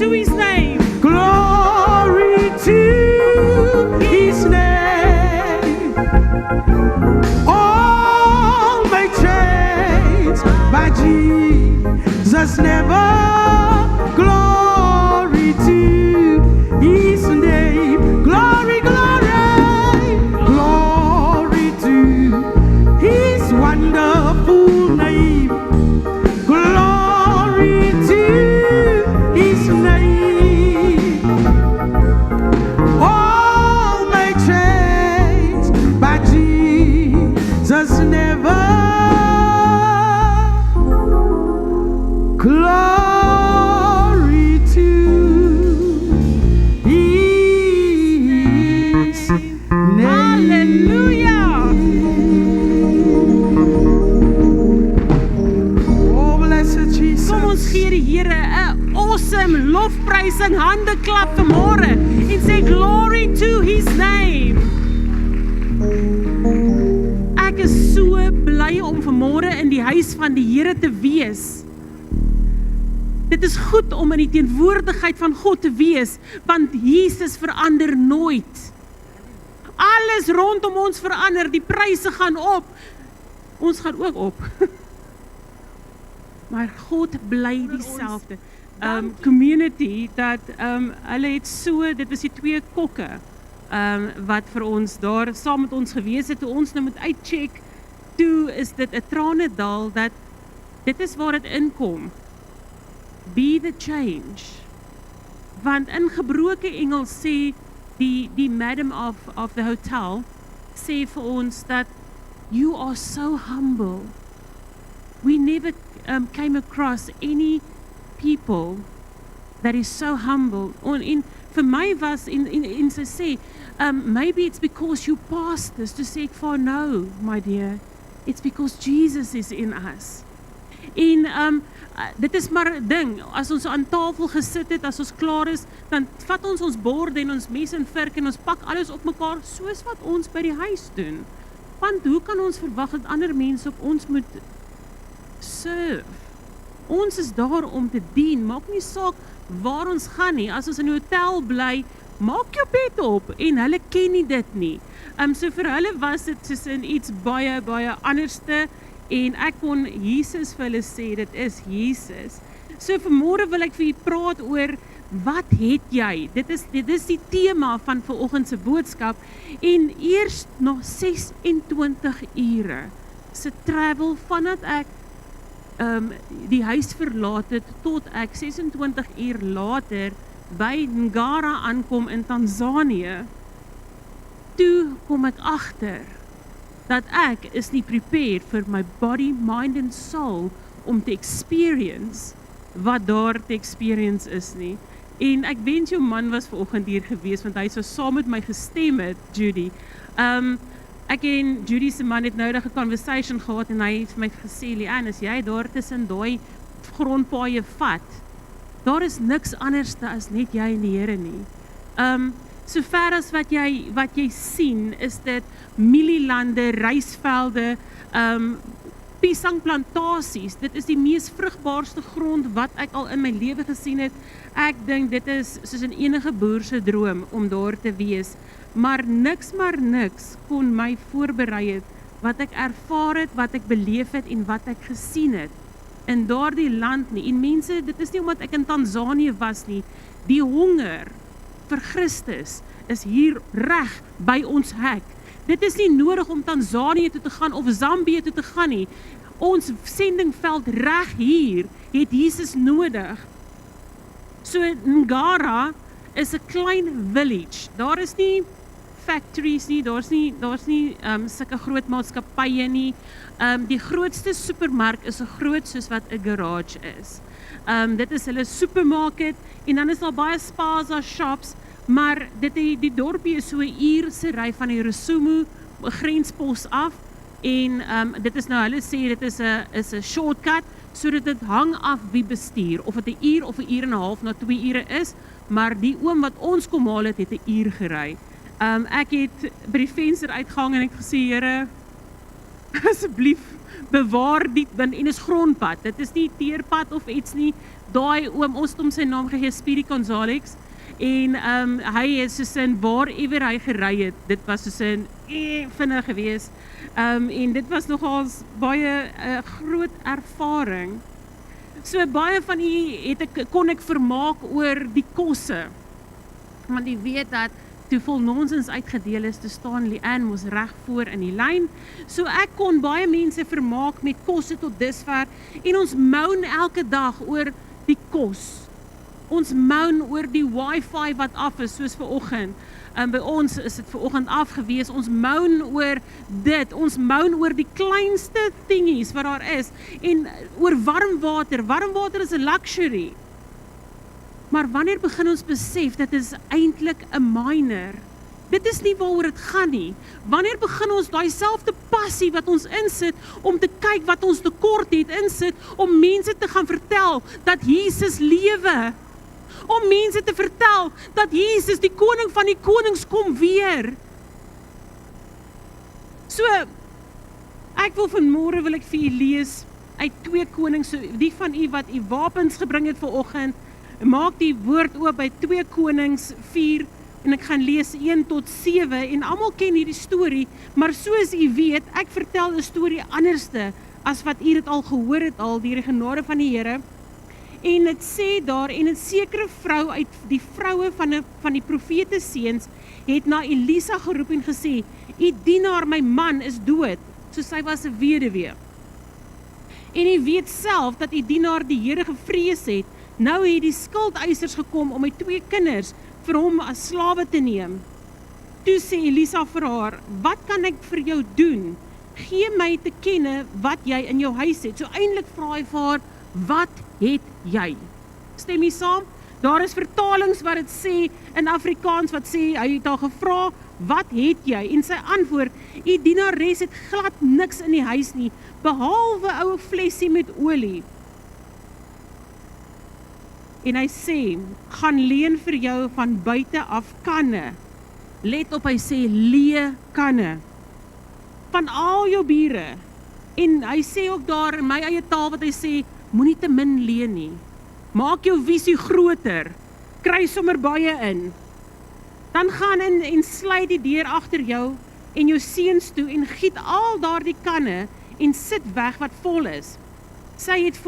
to his name. Glory to his name. All my chains by Jesus never. Glory to his name. Glory, glory, glory to his wonderful name. Glory to his name. All my chains by Jesus never. Glory to his name. Hallelujah. Oh, blessed Jesus. Kom ons gee die Here 'n awesome lofprysing handeklap vanmôre en sê glory to his name. Ek is so bly om vanmôre in die huis van die Here te wees. Dit is goed om in die teenwoordigheid van God te wees, want Jesus verander nooit. Alles rondom ons verander, die pryse gaan op. Ons gaan ook op. Maar God bly dieselfde. Community dat hulle het so, dit was die 2 kokke wat vir ons daar saam met ons gewees het, toe ons nou moet uitcheck, toe is dit 'n tranedal dat dit is waar dit inkom. Be the change. Want in gebroke Engels sê die madam of the hotel sê vir ons dat you are so humble. We never came across any people that is so humble. En vir my was en sy sê maybe it's because you passed this, to say for no, my dear. It's because Jesus is in us. En dit is maar 'n ding, as ons aan tafel gesit het, as ons klaar is, dan vat ons ons borde en ons mes en vork en ons pak alles op mekaar, soos wat ons by die huis doen. Want hoe kan ons verwag dat ander mense op ons moet serve? Ons is daar om te dien, maak nie saak waar ons gaan nie, as ons in 'n hotel bly, maak jou bed op, en hulle ken nie dit nie. So vir hulle was dit soos in iets baie, baie anderste, en ek kon Jesus vir hulle sê, dit is Jesus. So vanmôre wil ek vir julle praat oor, wat het jy? Dit is die tema van vanoggend se boodskap, en eers na 26 ure se travel, vandat ek die huis verlaat het, tot ek 26 uur later by Ngara aankom in Tanzanië, toe kom ek agter, dat ek is nie prepared vir my body, mind and soul om te experience wat daar te experience is nie. En ek wens jou man was vanoggend hier gewees, want hy sou saam met my gestem het, Judy. Ek en Judy se man het nou 'n conversation gehad en hy het vir my gesê, Leanne, as jy daar tussen daai grondpaaie vat, daar is niks anderste as net jy en die Here nie. So ver as wat jy sien, is dit mielielande, rysvelde, piesangplantasies. Dit is die mees vrugbaarste grond wat ek al in my lewe gesien het. Ek dink dit is soos 'n enige boer se droom om daar te wees. Maar niks kon my voorberei het wat ek ervaar het, wat ek beleef het en wat ek gesien het in daardie land nie. En mense, dit is nie omdat ek in Tanzanië was nie. Die honger vir Christus is hier reg by ons hek. Dit is nie nodig om Tanzanië toe te gaan of Zambië toe te gaan nie. Ons sendingveld reg hier het Jesus nodig. So Ngara is 'n klein village. Daar is nie factories nie, daar's nie sulke groot maatskappye nie. Die grootste supermark is so groot soos wat 'n garage is. Dit is hulle supermarket, en dan is daar baie spaza shops, maar die dorpie is so 'n uur se ry van die Rusumo grenspos af, en dit is nou, hulle sê dit is 'n shortcut, so dit hang af wie bestuur, of dit 'n uur of 'n uur en 'n half na 2 ure is, maar die oom wat ons kom haal het 'n uur gery. Ek het by die venster uitgehang en ek gesê, Here, asseblief, bewaar die, en is grondpad, dit is nie teerpad of iets nie, daai oom, ons het hom sy naam gegee, Speedy Gonzalez, en hy is soos in waarever hy gery het, dit was soos in vinnig gewees, en dit was nogals baie groot ervaring. So baie van u kon ek vermaak oor die kosse, want jy weet dat toe vol nonsens uitgedeel is, toe staan Leanne mos reg voor in die lyn, so ek kon baie mense vermaak met kosse tot dusver, en ons moan elke dag oor die kos, ons moan oor die wifi wat af is, soos vanoggend, by ons is dit vanoggend af gewees, ons moan oor dit, ons moan oor die kleinste dingies wat daar is, en oor warm water is 'n luxury, maar wanneer begin ons besef, dit is eintlik 'n minor, dit is nie waaroor dit gaan nie, wanneer begin ons daai selfde passie wat ons insit, om te kyk wat ons tekort het insit, om mense te gaan vertel, dat Jesus lewe, om mense te vertel, dat Jesus die koning van die konings kom weer. So, ek wil vanmôre wil ek vir u lees, uit 2 Konings, so die van u wat u wapens gebring het vanoggend, maak die woord oop by 2 Konings 4, en ek gaan lees 1 tot 7, en almal ken hierdie storie, maar soos u weet, ek vertel 'n storie anderste, as wat u dit al gehoor het al, deur die genade van die Here, en dit sê daar, en 'n sekere vrou uit die vroue van die profete seuns, het na Elisa geroep en gesê, u dienaar, my man, is dood, so sy was 'n weduwee. En u weet self, dat u dienaar die Here gevrees het, nou het die skuldeisers gekom om my 2 kinders vir hom as slawe te neem. Toe sê Elisa vir haar, wat kan ek vir jou doen? Gee my te kenne wat jy in jou huis het. So eintlik vra hy vir haar, wat het jy? Stem jy saam? Daar is vertalings wat dit sê in Afrikaans wat sê, hy het haar gevra, wat het jy? En sy antwoord, u dienares het glad niks in die huis nie, behalwe ou flesie met olie. En hy sê, gaan leen vir jou van buite af kanne. Let op, hy sê, lee kanne. Van al jou bure. En hy sê ook daar in my eie taal wat hy sê, moenie te min leen nie. Maak jou visie groter. Kry sommer baie in. Dan gaan in en sluit die deur agter jou en jou seuns toe en giet al daardie kanne en sit weg wat vol is. Sy het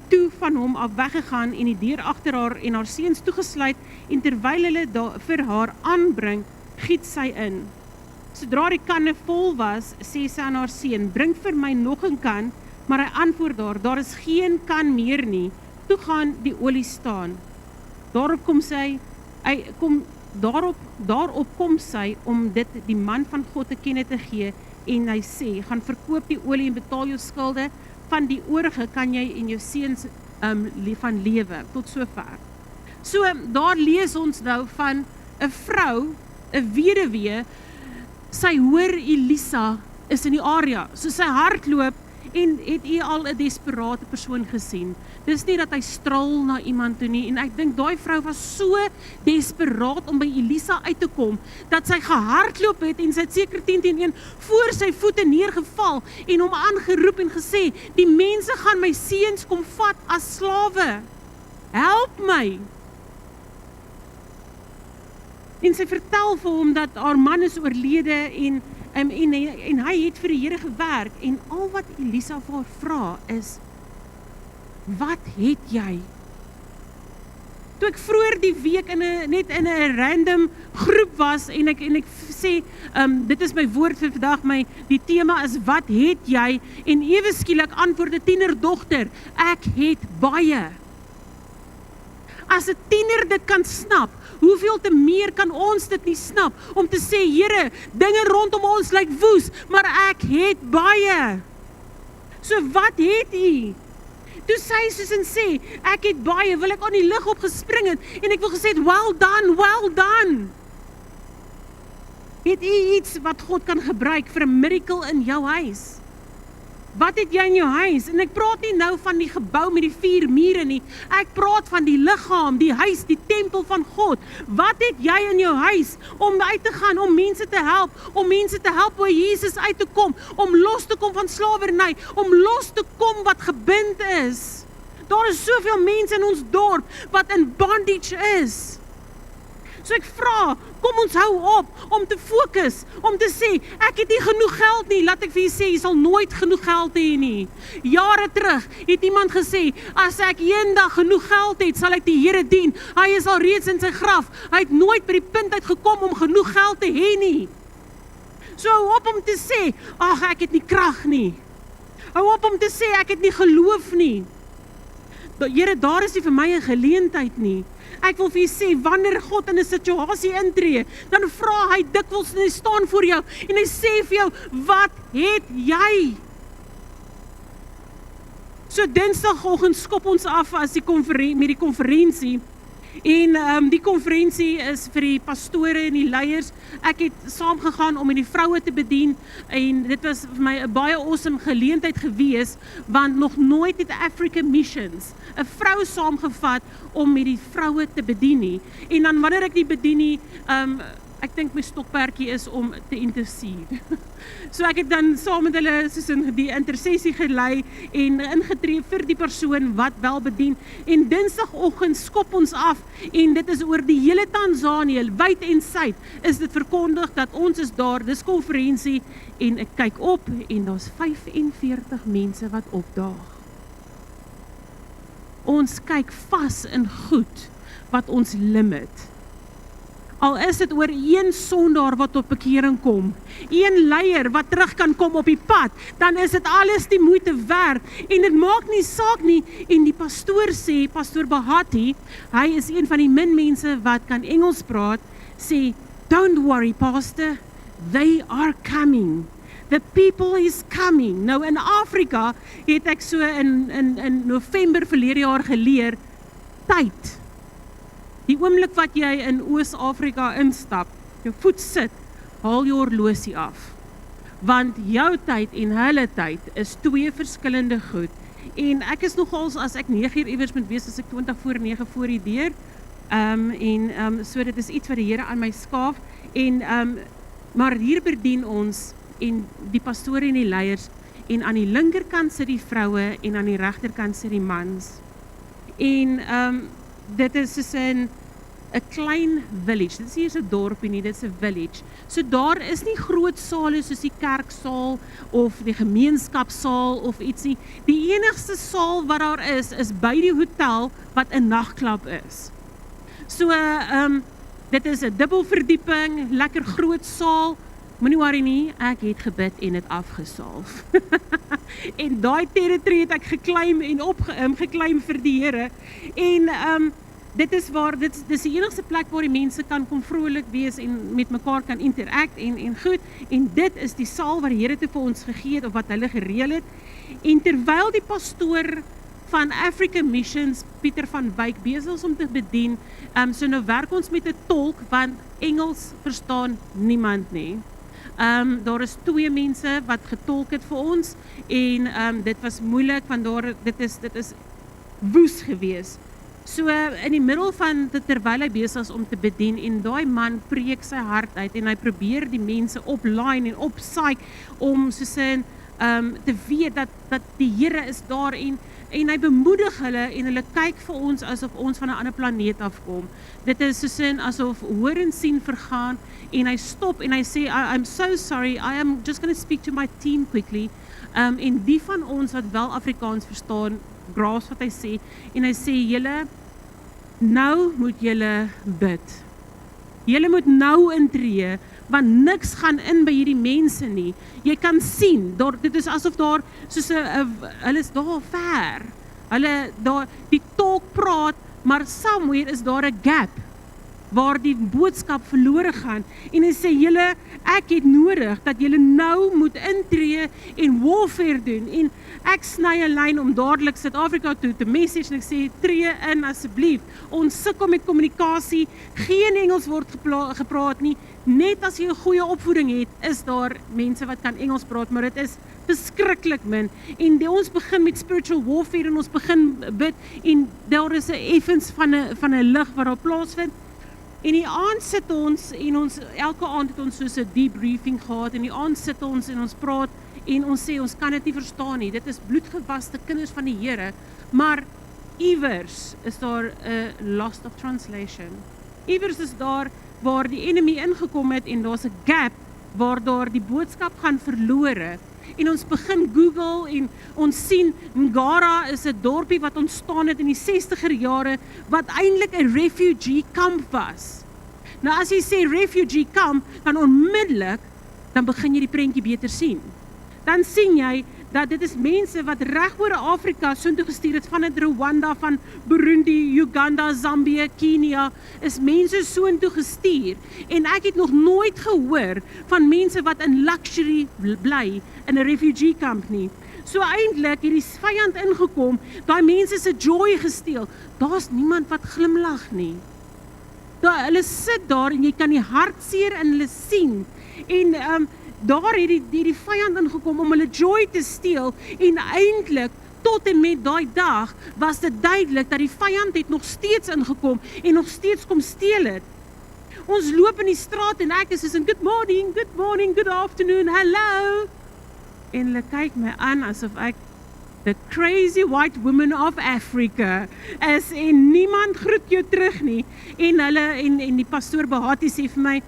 toe van hom af weggegaan en die deur agter haar en haar seuns toegesluit en terwyl hulle vir haar aanbring, giet sy in. Sodra die kanne vol was, sê sy aan haar seun, bring vir my nog 'n kan, maar hy antwoord daar is geen kan meer nie. Toe gaan die olie staan. Daarop kom sy om dit die man van God te kenne te gee en hy sê, gaan verkoop die olie en betaal jou skulde, van die oorige kan jy en jou seuns van lewe, tot sover. So, daar lees ons nou van 'n vrou, 'n weduwee, sy hoor Elisa is in die area, so sy hardloop en het u al 'n desperate persoon gesien. Dis nie dat hy straal na iemand toe nie, en ek dink daai vrou was so desperaat om by Elisa uit te kom, dat sy gehardloop het en sy het seker 10-1 voor sy voete neergeval en hom aangeroep en gesê, die mense gaan my seuns kom vat as slawe. Help my. En sy vertel vir hom dat haar man is oorlede en hy het vir die Here gewerk en al wat Elisa vir haar vra is, wat het jy? Toe ek vroeër die week net in 'n random groep was en ek sê, dit is my woord vir vandag, die tema is, wat het jy? En ewe skielik antwoord 'n tienerdogter, ek het baie. As 'n tiener dit kan snap, hoeveel te meer kan ons dit nie snap, om te sê, Here, dinge rondom ons lyk woes, maar ek het baie. So wat het u? Toe sy soos en sê, ek het baie, wil ek aan die lug opgespring het, en ek wil gesê, well done, well done. Het u iets wat God kan gebruik vir 'n miracle in jou huis? Wat het jy in jou huis? En ek praat nie nou van die gebou met die 4 mure nie. Ek praat van die liggaam, die huis, die tempel van God. Wat het jy in jou huis om uit te gaan, om mense te help by Jesus uit te kom, om los te kom van slawerny, om los te kom wat gebind is. Daar is soveel mense in ons dorp wat in bondage is. So ek vra, kom ons hou op om te fokus, om te sê, ek het nie genoeg geld nie, laat ek vir jy sê, jy sal nooit genoeg geld hê nie. Jare terug het iemand gesê, as ek eendag genoeg geld het, sal ek die Here dien. Hy is al reeds in sy graf, hy het nooit by die punt uitgekom om genoeg geld te hê nie. So hou op om te sê, ag ek het nie krag nie. Hou op om te sê, ek het nie geloof nie. Here, daar is nie vir my 'n geleentheid nie. Ek wil vir jy sê, wanneer God in 'n situasie intree, dan vra hy dikwels en hy staan voor jou en hy sê vir jou, wat het jy? So Dinsdagoggend skop ons af as met die konferensie. En die konferensie is vir die pastore en die leiers. Ek het saamgegaan om met die vroue te bedien en dit was vir my 'n baie awesome geleentheid gewees, want nog nooit het Africa Missions 'n vrou saamgevat om met die vroue te bedien nie. En dan wanneer ek die bedien nie, ek dink my stokperdjie is om te intercede. So ek het dan saam met hulle soos in die intersessie gelei en ingetree vir die persoon wat wel bedien. En Dinsdagoggend skop ons af en dit is oor die hele Tanzanië, wyd en suid, is dit verkondig dat ons is daar, dis konferensie en ek kyk op en daar's 45 mense wat opdaag. Ons kyk vas in goed wat ons limit. Al is dit oor een sondaar wat tot bekering kom, een leier wat terug kan kom op die pad, dan is dit alles die moeite werd, en dit maak nie saak nie, en die pastoor sê, Pastoor Bahati, hy is een van die min mense wat kan Engels praat, sê, don't worry pastor, they are coming, the people is coming. Nou in Afrika het ek so in November verlede jaar geleer, tyd. Die oomblik wat jy in Oos-Afrika instap, jou voet sit, haal jou horlosie af. Want jou tyd en hulle tyd is 2 verskillende goed. En ek is nogals, as ek 9 uur iewers moet wees, as ek 20 voor 9 voor die deur. So dit is iets wat die Here aan my skaaf. Maar hier bedien ons, en die pastore en die leiers, en aan die linkerkant sit die vroue, en aan die regterkant sit die mans. En dit is soos 'n klein village, dit is nie eens 'n dorpie nie, dit is 'n village. So daar is nie groot sale soos die kerksaal of die gemeenskapsaal of iets nie. Die enigste saal wat daar is by die hotel wat 'n nagklub is. So dit is 'n dubbelverdieping, lekker groot saal. Moenie worry nie, ek het gebid en dit afgesalf. En daai territory het ek geclaim en geclaim vir die Here. En dit is die enigste plek waar die mense kan kom vrolik wees en met mekaar kan interact en goed. En dit is die saal wat die Here te vir ons gegee het of wat hulle gereël het. En terwyl die pastoor van Africa Missions, Pieter van Wyk, besig is om te bedien, so nou werk ons met 'n tolk, want Engels verstaan niemand nie. Daar is 2 mense wat getolk het vir ons en dit was moeilik, want dit is woes gewees. So in die middel van terwyl hy besig is om te bedien en daai man preek sy hart uit en hy probeer die mense opline en opsaai om soos in te weet dat die Here is daar en hy bemoedig hulle en hulle kyk vir ons asof ons van 'n ander planeet afkom. Dit is soos in asof hoor en sien vergaan en hy stop en hy sê, I'm so sorry, I am just going to speak to my team quickly. En die van ons wat wel Afrikaans verstaan, graas wat hy sê, en hy sê, julle, nou moet julle bid. Julle moet nou intree, want niks gaan in by hierdie mense nie. Jy kan sien, dit is asof daar, soos hulle is daar ver. Die tolk praat, maar somewhere is daar 'n gap, waar die boodskap verlore gaan. En hy sê, julle, ek het nodig, dat julle nou moet intree en warfare doen. En ek sny 'n lyn om dadelik Suid-Afrika toe te message en ek sê, tree in asseblief. Ons sukkel met kommunikasie, geen Engels word gepraat nie. Net as jy 'n goeie opvoeding het, is daar mense wat kan Engels praat, maar dit is verskriklik min, en ons begin met spiritual warfare, en ons begin bid, en daar is 'n effens van 'n lig wat daar plaasvind, en die aand sit ons, en elke aand het ons soos 'n debriefing gehad, en die aand sit ons, en ons praat, en ons sê, ons kan dit nie verstaan nie, dit is bloedgewaste kinders van die Here, maar iewers is daar 'n lost of translation. Iewers is daar waar die enemy ingekom het en daar's 'n gap waar daar die boodskap gaan verlore. En ons begin Google en ons sien Ngara is 'n dorpie wat ontstaan het in die 60er jare wat eintlik 'n refugee camp was. Nou as jy sê refugee camp, dan onmiddellik dan begin jy die prentjie beter sien. Dan sien jy dat dit is mense wat reg oor Afrika soontoe gestuur het, van Rwanda, van Burundi, Uganda, Zambia, Kenia, is mense soontoe gestuur. En ek het nog nooit gehoor van mense wat in luxury bly in 'n refugee camp nie. So eintlik het die vyand ingekom, daai mense se joy gesteel. Daar's niemand wat glimlag nie. Hulle sit daar en jy kan die hartseer in hulle sien. En daar het die vyand ingekom om hulle joy te steel, en eintlik tot en met daai dag was dit duidelik dat die vyand het nog steeds ingekom en nog steeds kom steel het. Ons loop in die straat en ek is soos in good morning, good afternoon, hello. En hulle kyk my aan asof ek the crazy white woman of Africa is, en niemand groet jou terug nie. En die pastoor Bahati sê vir my,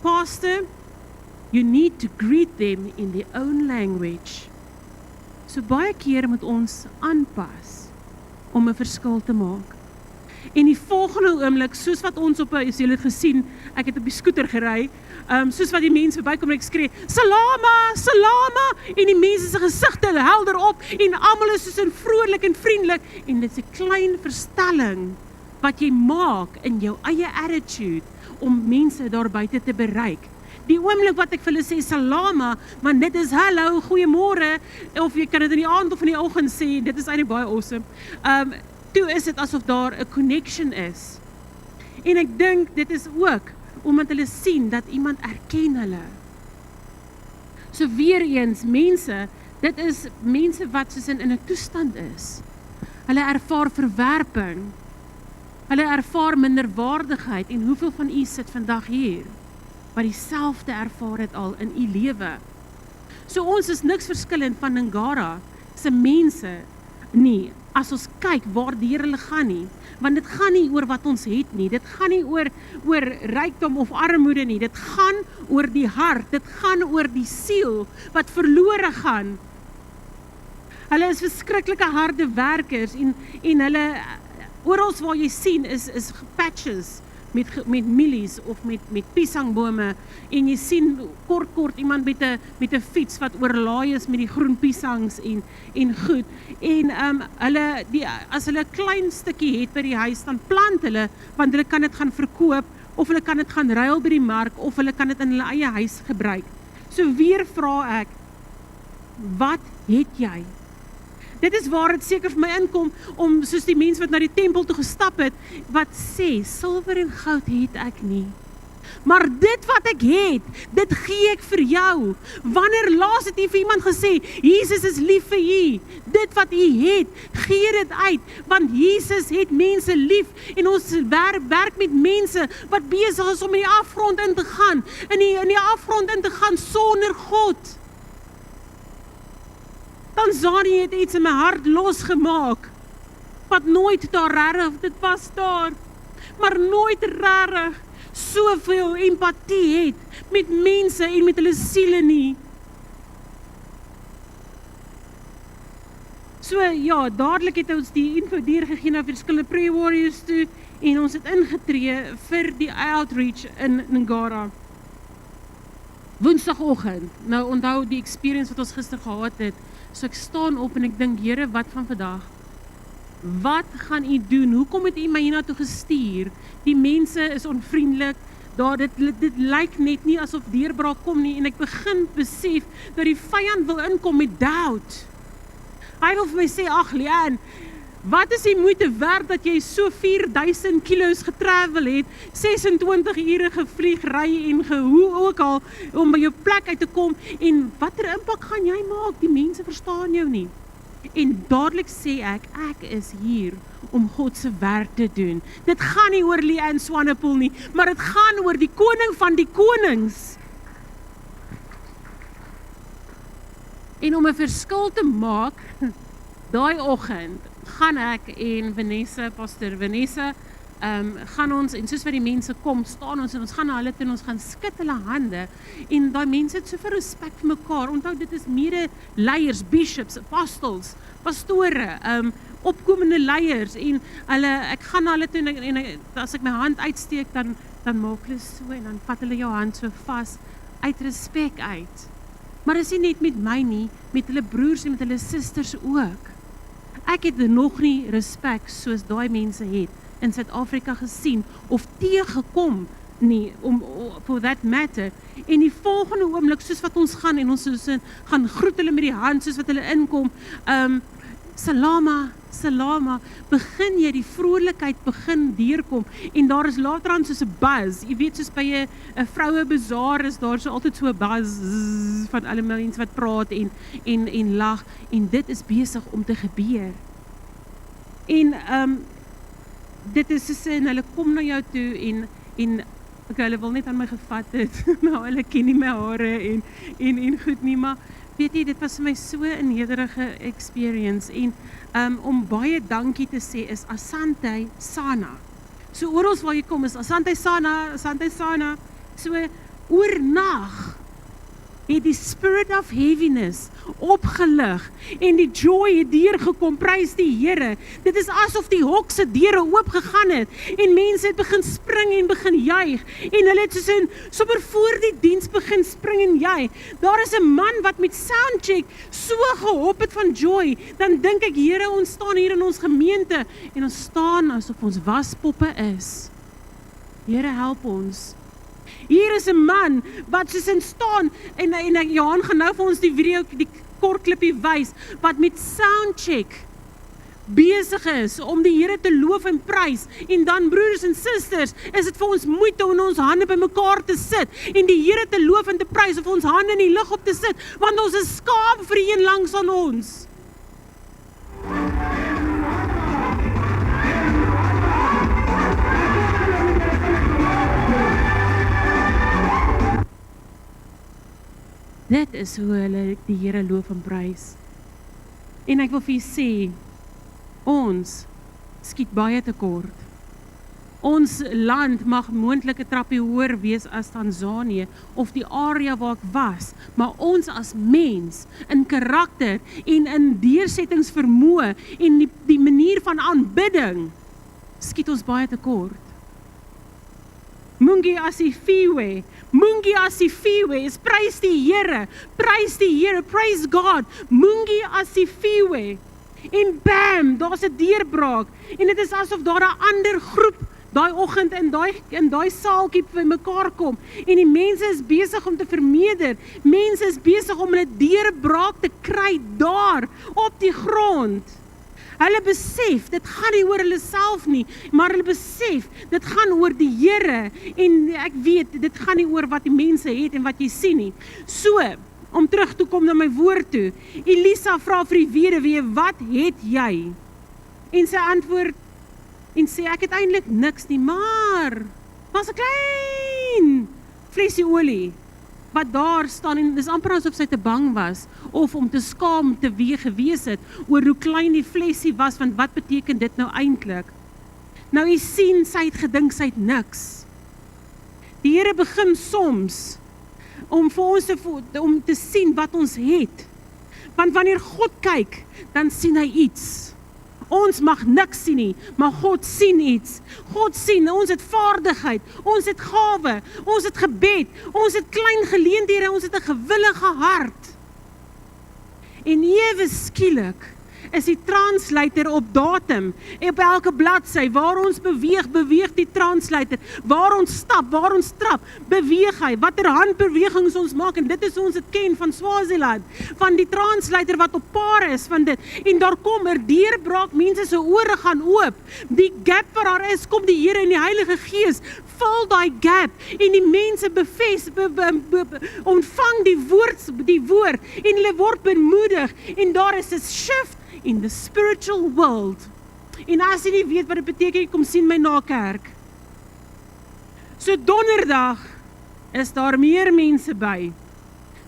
Pastor, you need to greet them in their own language. So baie keer moet ons aanpas om 'n verskil te maak. En die volgende oomblik, soos wat ons as julle het gesien, ek het op die skooter gery, soos wat die mense verbykom en ek skree, Salama, Salama, en die mense se gesigte helder op, en almal is soos in vrolik en vriendelik, en dit is 'n klein verstelling wat jy maak in jou eie attitude om mense daar buite te bereik. Die oomblik wat ek vir hulle sê salama, want dit is hallo, goeiemôre, of jy kan dit in die aand of in die oggend sê, dit is eintlik baie awesome. Toe is dit asof daar 'n connection is. En ek dink dit is ook omdat hulle sien dat iemand erken hulle. So weer eens, mense, dit is mense wat soos in 'n toestand is. Hulle ervaar verwerping. Hulle ervaar minderwaardigheid, en hoeveel van u sit vandag hier wat dieselfde ervaar het al in u lewe. So ons is niks verskillend van Ngara se mense nie, as ons kyk waardeur hulle gaan nie, want dit gaan nie oor wat ons het nie, dit gaan nie oor rykdom of armoede nie, dit gaan oor die hart, dit gaan oor die siel wat verlore gaan. Hulle is verskriklike harde werkers, en hulle, oral waar jy sien is patches met mielies of met piesangbome, en jy sien kort iemand met 'n fiets wat oorlaai is met die groen piesangs en goed, en hulle as hulle 'n klein stukkie het by die huis, dan plant hulle, want hulle kan dit gaan verkoop, of hulle kan dit gaan ruil by die mark, of hulle kan dit in hulle eie huis gebruik. So weer vra ek, wat het jy? Dit is waar dit seker vir my inkom, om soos die mense wat na die tempel toe gestap het, wat sê, silwer en goud het ek nie. Maar dit wat ek het, dit gee ek vir jou. Wanneer laas het jy vir iemand gesê, Jesus is lief vir jy, dit wat jy het, gee dit uit, want Jesus het mense lief, en ons werk met mense wat besig is om in die afgrond in te gaan, in die afgrond in te gaan sonder God. Tanzanië het iets in my hart losgemaak, wat nooit daar regtig, dit was daar, maar nooit regtig soveel empatie het met mense en met hulle siele nie. So ja, dadelik het ons die info deurgegee na verskillende prayer warriors toe, en ons het ingetree vir die outreach in Ngara. Woensdagoggend, nou onthou die experience wat ons gister gehad het, so ek staan op en ek dink, Here, wat van vandag? Wat gaan u doen? Hoekom het u my hiernatoe gestuur? Die mense is onvriendelik, dit lyk net nie asof deurbraak kom nie, en ek begin besef dat die vyand wil inkom met doubt. Hy wil vir my sê, ag Leanne, Wat is die moeite werd dat jy so 4000 kilos getravel het, 26 ure gevlieg, ry en hoe ook al, om by jou plek uit te kom, en watter impak gaan jy maak? Die mense verstaan jou nie. En dadelik sê ek is hier om God se werk te doen. Dit gaan nie oor Leanne Swanepoel nie, maar dit gaan oor die koning van die konings. En om 'n verskil te maak, daai oggend gaan ek en Pastor Vanessa, gaan ons, en soos wat die mense kom, staan ons en ons gaan na hulle toe en ons gaan skud hulle hande, en daai mense het soveel respek vir mekaar. Onthou, dit is mede leiers, bishops, apostles, pastore, opkomende leiers, en ek gaan na hulle toe en as ek my hand uitsteek, dan maak hulle so, en dan vat hulle jou hand so vas, uit respek uit. Maar is nie net met my nie, met hulle broers en met hulle susters ook. Ek het nog nie respek soos daai mense het in Suid-Afrika gesien, of teëgekom nie, for that matter. En die volgende oomblik, soos wat ons gaan, en ons gaan groet hulle met die hand, soos wat hulle inkom, salama, salama, begin jy die vrolikheid begin deurkom, en daar is later aan soos 'n buzz, jy weet, soos by 'n vroue bazaar is daar so altyd so 'n buzz van alle mense wat praat en lag, en dit is besig om te gebeur. En dit is soos, en hulle kom na jou toe, en okay, hulle wil net aan my gevat het, nou hulle ken nie my hare en goed nie, maar weet jy, dit was vir my so 'n nederige experience, en om baie dankie te sê is Asante Sana. So oral waar jy kom is Asante Sana, Asante Sana. So oornag het die spirit of heaviness opgelig en die joy het deurgekom, prys die Here. Dit is asof die hok se deure oop gegaan het en mense het begin spring en begin juig, en hulle het sommer voor die diens begin spring en juig. Daar is 'n man wat met soundcheck so gehop het van joy. Dan dink ek, Here, ons staan hier in ons gemeente en ons staan asof ons waspoppe is. Here, help ons. Hier is 'n man wat soos staan, en Johan gaan nou vir ons die video, die kort klippie wys, wat met soundcheck besig is om die Here te loof en prys, en dan broers en susters, is dit vir ons moeite om ons hande by mekaar te sit, en die Here te loof en te prys, of ons hande in die lug op te sit, want ons is skaam vir die een langs aan ons. Dit is hoe hulle die Here loof en prys. En ek wil vir julle sê, ons skiet baie tekort. Ons land mag moontlik 'n trappie hoër wees as Tanzanië of die area waar ek was, maar ons as mens in karakter en in deursettingsvermoë en die manier van aanbidding skiet ons baie tekort. Mungi asifiwe, Mungi asifiwe, is prys die Here, praise God, Mungi asifiwe. En bam, daar's 'n deurbraak, en dit is asof daar 'n ander groep daai oggend in daai saaltjie by mekaar kom, en die mense is besig om te vermeerder, mense is besig om 'n deurbraak te kry daar, op die grond. Hulle besef, dit gaan nie oor hulle self nie, maar hulle besef, dit gaan oor die Here, en ek weet, dit gaan nie oor wat die mense het en wat jy sien nie. So, om terug te kom na my woord toe, Elisa vra vir die weduwee, wat het jy? En sy antwoord, en sê, ek het eintlik niks nie, maar, daar's 'n klein flesie olie, wat daar staan, en dis amper asof sy te bang was, of om te skaam te gewees het, oor hoe klein die flesie was, want wat beteken dit nou eintlik? Nou jy sien, sy het gedink, sy het niks. Die Here begin soms, om vir ons om te sien wat ons het, want wanneer God kyk, dan sien hy iets. Ons mag niks sien nie, maar God sien iets. God sien, ons het vaardigheid, ons het gawe, ons het gebed, ons het klein geleenthede, ons het 'n gewillige hart. En ewe skielik, is die translator op datum. Op elke bladsy, waar ons beweeg die translator. Waar ons stap, waar ons trap, beweeg hy. Watter handbewegings ons maak, en dit is ons het ken van Swaziland, van die translator wat op paar is van dit. En daar kom deurbraak, mense se ore gaan oop. Die gap wat daar is, kom die Here en die Heilige Gees, vul daai gap, en die mense ontvang die woord, en hulle word bemoedig, en daar is 'n shift in the spiritual world. En as jy nie weet wat dit beteken, kom sien my na kerk. So donderdag is daar meer mense by.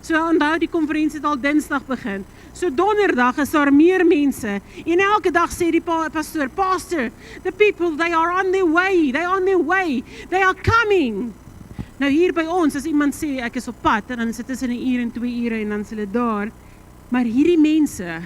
So onthou die konferensie het al Dinsdag begin. So donderdag is daar meer mense, en elke dag sê die pastoor, Pastor, the people, they are on their way, they are coming. Nou hier by ons, as iemand sê, ek is op pad, en dan sit tussen 1 uur en 2 ure, en dan is hulle daar, maar hierdie mense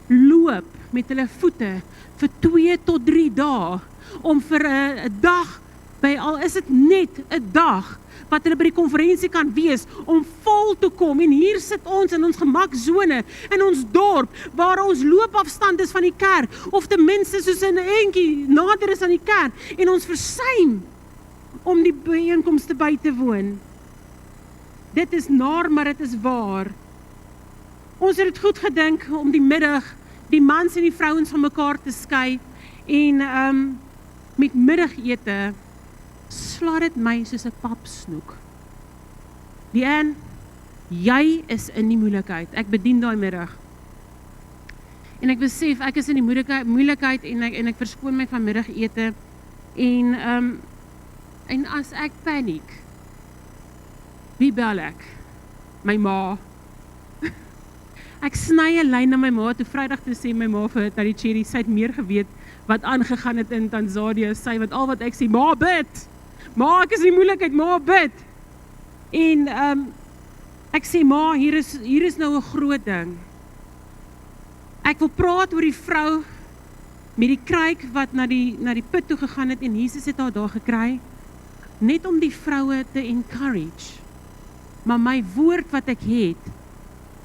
loop met hulle voete vir 2 tot 3 dae, om vir 'n dag, al is dit net 'n dag, wat hulle by die konferensie kan wees, om vol te kom, en hier sit ons in ons gemakzone, in ons dorp, waar ons loopafstand is van die kerk, of ten minste soos 'n entjie nader is aan die kerk, en ons versuim om die byeenkomste by te woon. Dit is naar, maar dit is waar. Ons het dit goed gedink om die middag, die mans en die vrouens van mekaar te skei, en met middagete, sla dit my soos 'n papsnoek. Leanne, jy is in die moeilikheid. Ek bedien daai middag. En ek besef, ek is in die moeilikheid, en ek verskoon my van middagete, en as ek paniek, wie bel ek? My ma. Ek sny 'n lyn na my ma, toe Vrydag toe sê my ma vir Tannie Cherry, sy het meer geweet wat aangegaan het in Tanzanië, sy wat al wat ek sê, ma bid, ma ek is in die moeilikheid, ma bid, en ek sê ma, hier is nou 'n groot ding, ek wil praat oor die vrou met die kruik wat na die put toe gegaan het, en Jesus het haar daar gekry, net om die vroue te encourage, maar my woord wat ek het,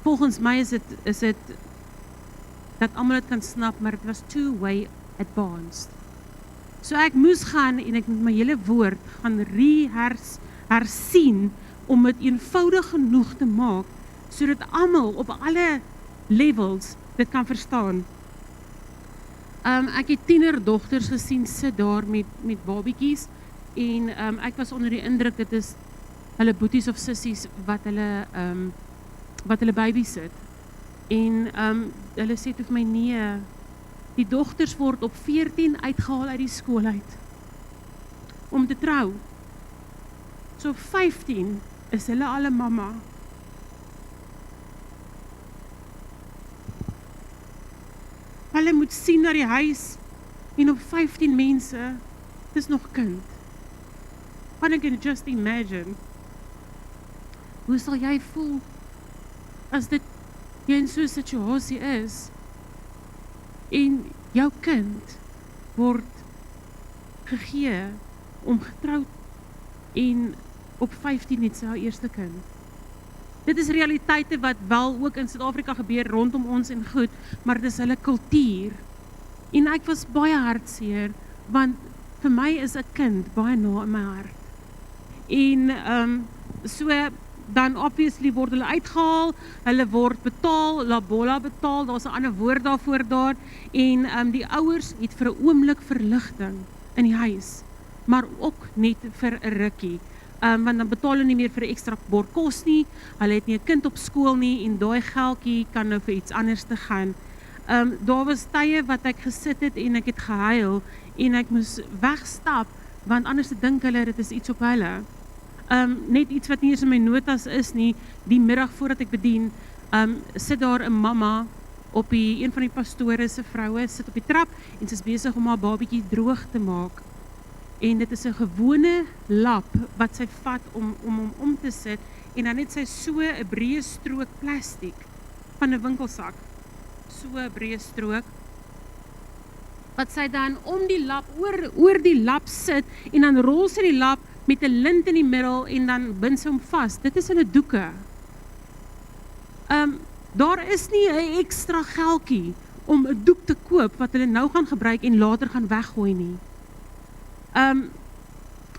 volgens my is dit dat almal dit kan snap, maar dit was too way advanced. So ek moes gaan, en ek moet my hele woord gaan hersien, om dit eenvoudig genoeg te maak, sodat almal op alle levels dit kan verstaan. Ek het tienerdogters gesien, sit daar met babietjies, en ek was onder die indruk, dit is hulle boeties of sissies, wat hulle babies sit. En hulle sê toe vir my, nee, die dogters word op 14 uitgehaal uit die skool uit, om te trou. So 15 is hulle al 'n mamma. Hulle moet sien na die huis, en op 15 mense, dis nog kind. And I can just imagine, hoe sal jy voel, as dit jy in so 'n situasie is, en jou kind word gegee om getroud, en op 15 het sy haar eerste kind. Dit is realiteite wat wel ook in Suid-Afrika gebeur rondom ons en goed, maar dit is hulle kultuur. En ek was baie hartseer, want vir my is 'n kind baie na in my hart. En so dan obviously word hulle uitgehaal, hulle word betaal, labola betaal, daar's 'n ander woord daarvoor daar, en die ouers het vir 'n oomblik verligting in die huis, maar ook net vir 'n rukkie. Want dan betaal hulle nie meer vir 'n ekstra bord kos nie, hulle het nie 'n kind op skool nie, en daai geldjie kan nou vir iets anders te gaan. Daar was tye wat ek gesit het, en ek het gehuil, en ek moes wegstap, want anders dink hulle, dit is iets op hulle. Net iets wat nie eens in my notas is nie, die middag voordat ek bedien, sit daar 'n mamma, op een van die pastore se vroue, sit op die trap, en sy is besig om haar babietjie droog te maak. En dit is 'n gewone lap, wat sy vat om hom te sit, en dan het sy so 'n breë strook plastiek, van 'n winkelsak, so 'n breë strook, wat sy dan om die lap, oor die lap sit, en dan rol sy die lap, met 'n lint in die middel, en dan bind sy hom vas. Dit is hulle doeke. Daar is nie 'n ekstra geldjie om 'n doek te koop wat hulle nou gaan gebruik en later gaan weggooi nie.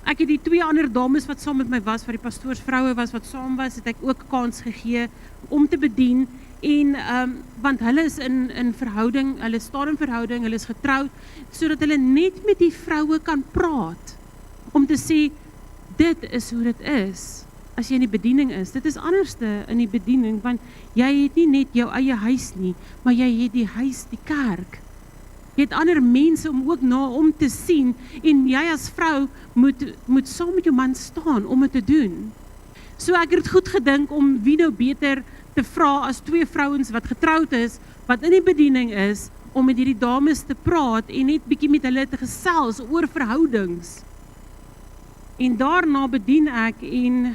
Ek het die 2 ander dames wat saam met my was, wat die pastoorsvroue was wat saam was, het ek ook kans gegee om te bedien en want hulle is in verhouding, hulle staan in verhouding, hulle is getroud, sodat hulle net met die vroue kan praat om te sê dit is hoe dit is. As jy in die bediening is, dit is anderste in die bediening, want jy het nie net jou eie huis nie, maar jy het die huis, die kerk. Jy het ander mense om ook na om te sien, en jy as vrou moet saam met jou man staan om dit te doen. So ek het goed gedink om wie nou beter te vra as 2 vrouens wat getroud is, wat in die bediening is, om met hierdie dames te praat en net bietjie met hulle te gesels oor verhoudings. En daarna bedien ek en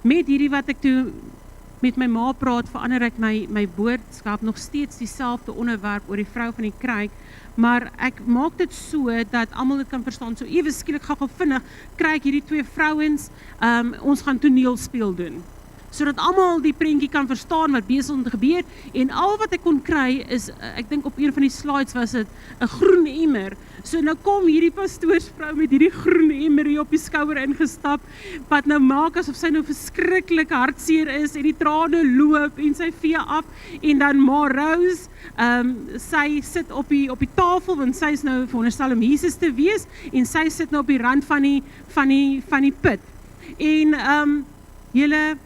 met hierdie wat ek toe met my ma praat, verander ek my boodskap, nog steeds dieselfde onderwerp oor die vrou van die kruik, maar ek maak dit so dat almal dit kan verstaan. So ewe skielik gou vinnig kry ek hierdie 2 vrouens, ons gaan toneelspel doen, sodat almal die prentjie kan verstaan wat besig om te gebeur, en al wat ek kon kry is, ek dink op een van die slides was dit 'n groen emmer. So nou kom hierdie pastoorsvrou met hierdie groen emmer hier op die skouer ingestap, wat nou maak asof sy nou verskriklik hartseer is en die trane loop en sy vee af, en dan Ma Rose, sy sit op die tafel, want sy is nou veronderstel om Jesus te wees, en sy sit nou op die rand van die put. En julle,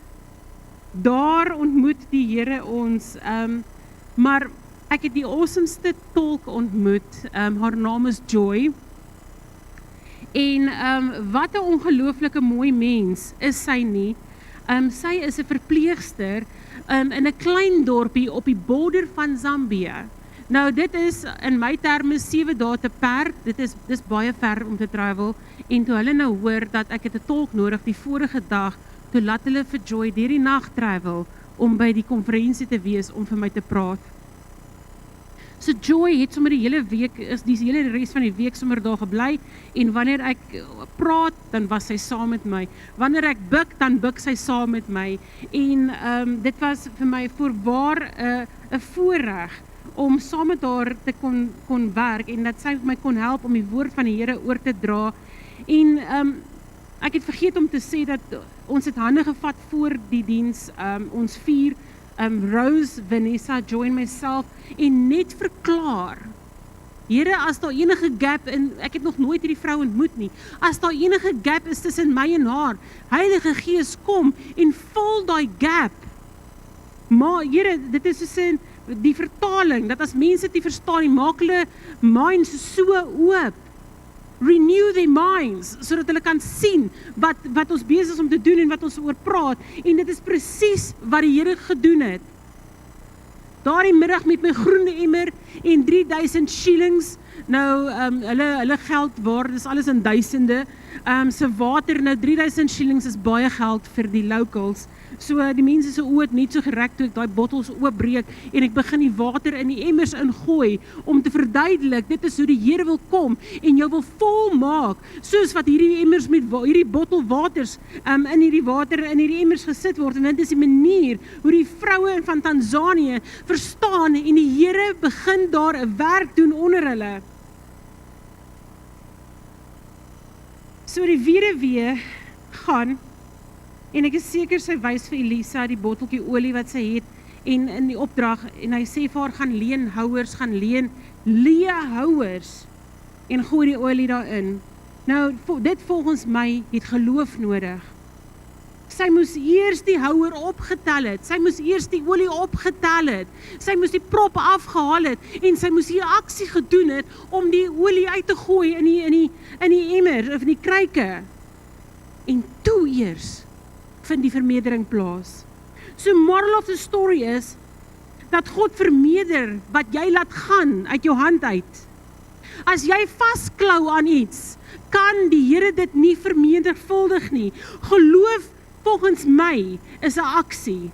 daar ontmoet die Here ons, maar ek het die awesomeste tolk ontmoet, haar naam is Joy, en wat 'n ongelooflike mooi mens is sy nie. Sy is 'n verpleegster in 'n klein dorpie op die border van Zambië. Nou dit is in my terme 7 dae te perd, dis baie ver om te travel, en toe hulle nou hoor dat ek het 'n tolk nodig die vorige dag, toe laat hulle vir Joy deur die nag travel om by die konferensie te wees om vir my te praat. So Joy het sommer die hele week, die hele res van die week sommer daar gebly, en wanneer ek praat, dan was sy saam met my. Wanneer ek buk, dan buk sy saam met my. En dit was vir my voorwaar 'n voorreg om saam met haar te kon werk, en dat sy my kon help om die woord van die Here oor te dra. En ek het vergeet om te sê dat ons het hande gevat voor die diens, ons 4, Rose, Vanessa, Joy en myself, en net verklaar, Here, as daar enige gap, en ek het nog nooit hierdie vrou ontmoet nie, as daar enige gap is tussen my en haar, Heilige Gees kom en vul daai gap. Maar Here, dit is soos in die vertaling, dat as mense dit verstaan, die maak hulle minds so oop, renew their minds, sodat hulle kan sien wat ons besig is om te doen en wat ons oor praat, en dit is presies wat die Here gedoen het. Daardie middag met my groene emmer en 3000 shillings, nou hulle geld waar, dis alles in duisende, se water, nou 3000 shillings is baie geld vir die locals, so die mense se oë het net so gerek toe ek daai bottels oopbreek, en ek begin die water in die emmers ingooi, om te verduidelik, dit is hoe die Here wil kom, en jou wil vol maak, soos wat hierdie emmers met hierdie bottel waters, in hierdie water, in hierdie emmers gesit word, en dit is die manier, hoe die vroue van Tanzanië verstaan, en die Here begin daar 'n werk doen onder hulle. So die weduwee gaan, en ek is seker sy wys vir Elisa die botteltjie olie wat sy het, en in die opdrag, en hy sê vir haar, gaan leen houers, en gooi die olie daarin. Nou, dit volgens my het geloof nodig. Sy moes eers die houer opgetel het, sy moes eers die olie opgetel het, sy moes die prop afgehaal het, en sy moes hier aksie gedoen het, om die olie uit te gooi in die emmer, of in die kruike. En toe eers vind die vermeerdering plaas. So moral of the story is, dat God vermeerder wat jy laat gaan uit jou hand uit. As jy vasklou aan iets, kan die Here dit nie vermendervuldig nie. Geloof volgens my is 'n aksie.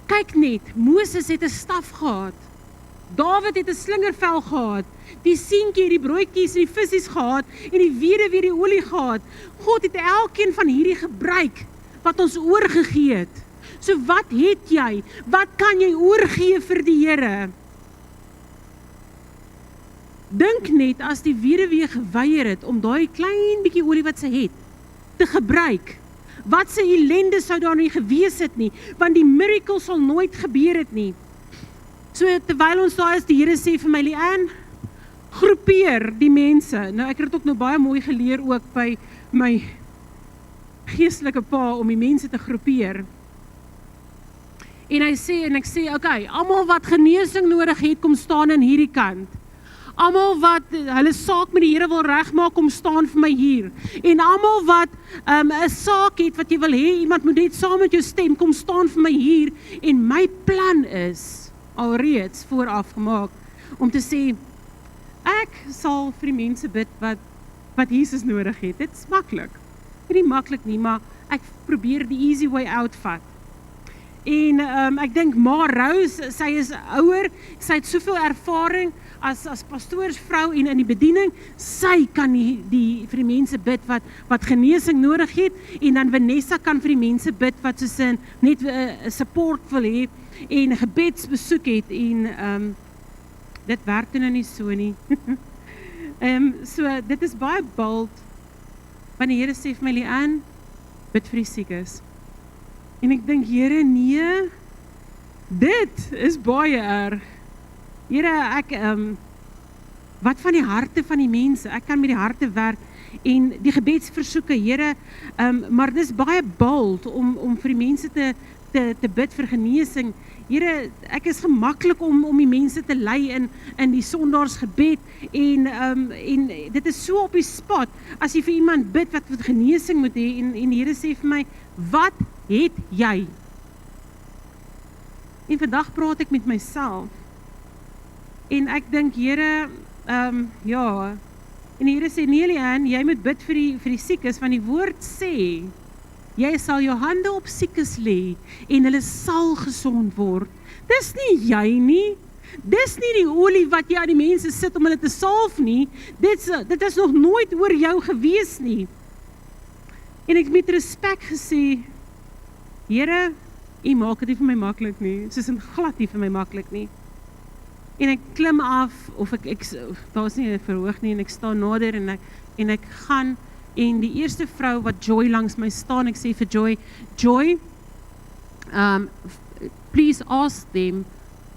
Kyk net, Moses het 'n staf gehad. Dawid het 'n slingervel gehad. Die seentjie het die broodjies en die visies gehad, en die weduwee die olie gehad. God het elkeen van hierdie gebruik wat ons oorgegee het, So wat het jy? Wat kan jy oorgee vir die Here? Dink net as die weduwee geweier het om daai klein bietjie olie wat sy het, te gebruik. Wat se ellende sou daar nie gewees het nie, want die miracle sal nooit gebeur het nie. So terwyl ons daar is, die Here sê vir my, Leanne, groepeer die mense. Nou ek het ook nou baie mooi geleer ook by my geestelike pa om die mense te groepeer. En ek sê, okay, almal wat genesing nodig het, kom staan aan hierdie kant. Almal wat hulle saak met die Here wil regmaak, kom staan vir my hier. En almal wat 'n saak het wat jy wil hê, iemand moet net saam met jou stem, kom staan vir my hier. En my plan is alreeds vooraf gemaak om te sê, ek sal vir die mense bid wat Jesus nodig het. Dit is maklik. Nie maklik nie, maar ek probeer die easy way out vat. En ek dink Ma Rose, sy is ouer, sy het soveel ervaring as pastoorsvrou en in die bediening, sy kan vir die mense bid wat genesing nodig het, en dan Vanessa kan vir die mense bid wat soos net 'n support wil hê en gebedsbesoek het, en dit werk nou nie so nie. So dit is baie bold, want die Here sê vir my, Leanne, bid vir die siekes. En ek dink, Here, nee, dit is baie erg. Here, ek, wat van die harte van die mense? Ek kan met die harte werk, en die gebedsversoeke, Here, maar dis baie bold om vir die mense te bid vir genesing. Here, ek is gemaklik om die mense te lei in die sondaarsgebed, en dit is so op die spot, as jy vir iemand bid wat genesing moet hê, en die Here sê vir my, wat het jy? En vandag praat ek met myself, en ek dink, Here, ja, en die Here sê, nee Leanne, jy moet bid vir die siekes, want die woord sê, jy sal jou hande op siekes lê, en hulle sal gesond word. Dis nie jy nie, dis nie die olie wat jy aan die mense sit om hulle te salf nie, dit is nog nooit oor jou gewees nie. En ek met respek gesê, Here, U maak dit nie vir my maklik nie, soos in glad nie vir my maklik nie. En ek klim af, of daar is nie 'n verhoog nie, en ek staan nader, en ek gaan, en die eerste vrou wat Joy langs my staan, ek sê vir Joy, please ask them,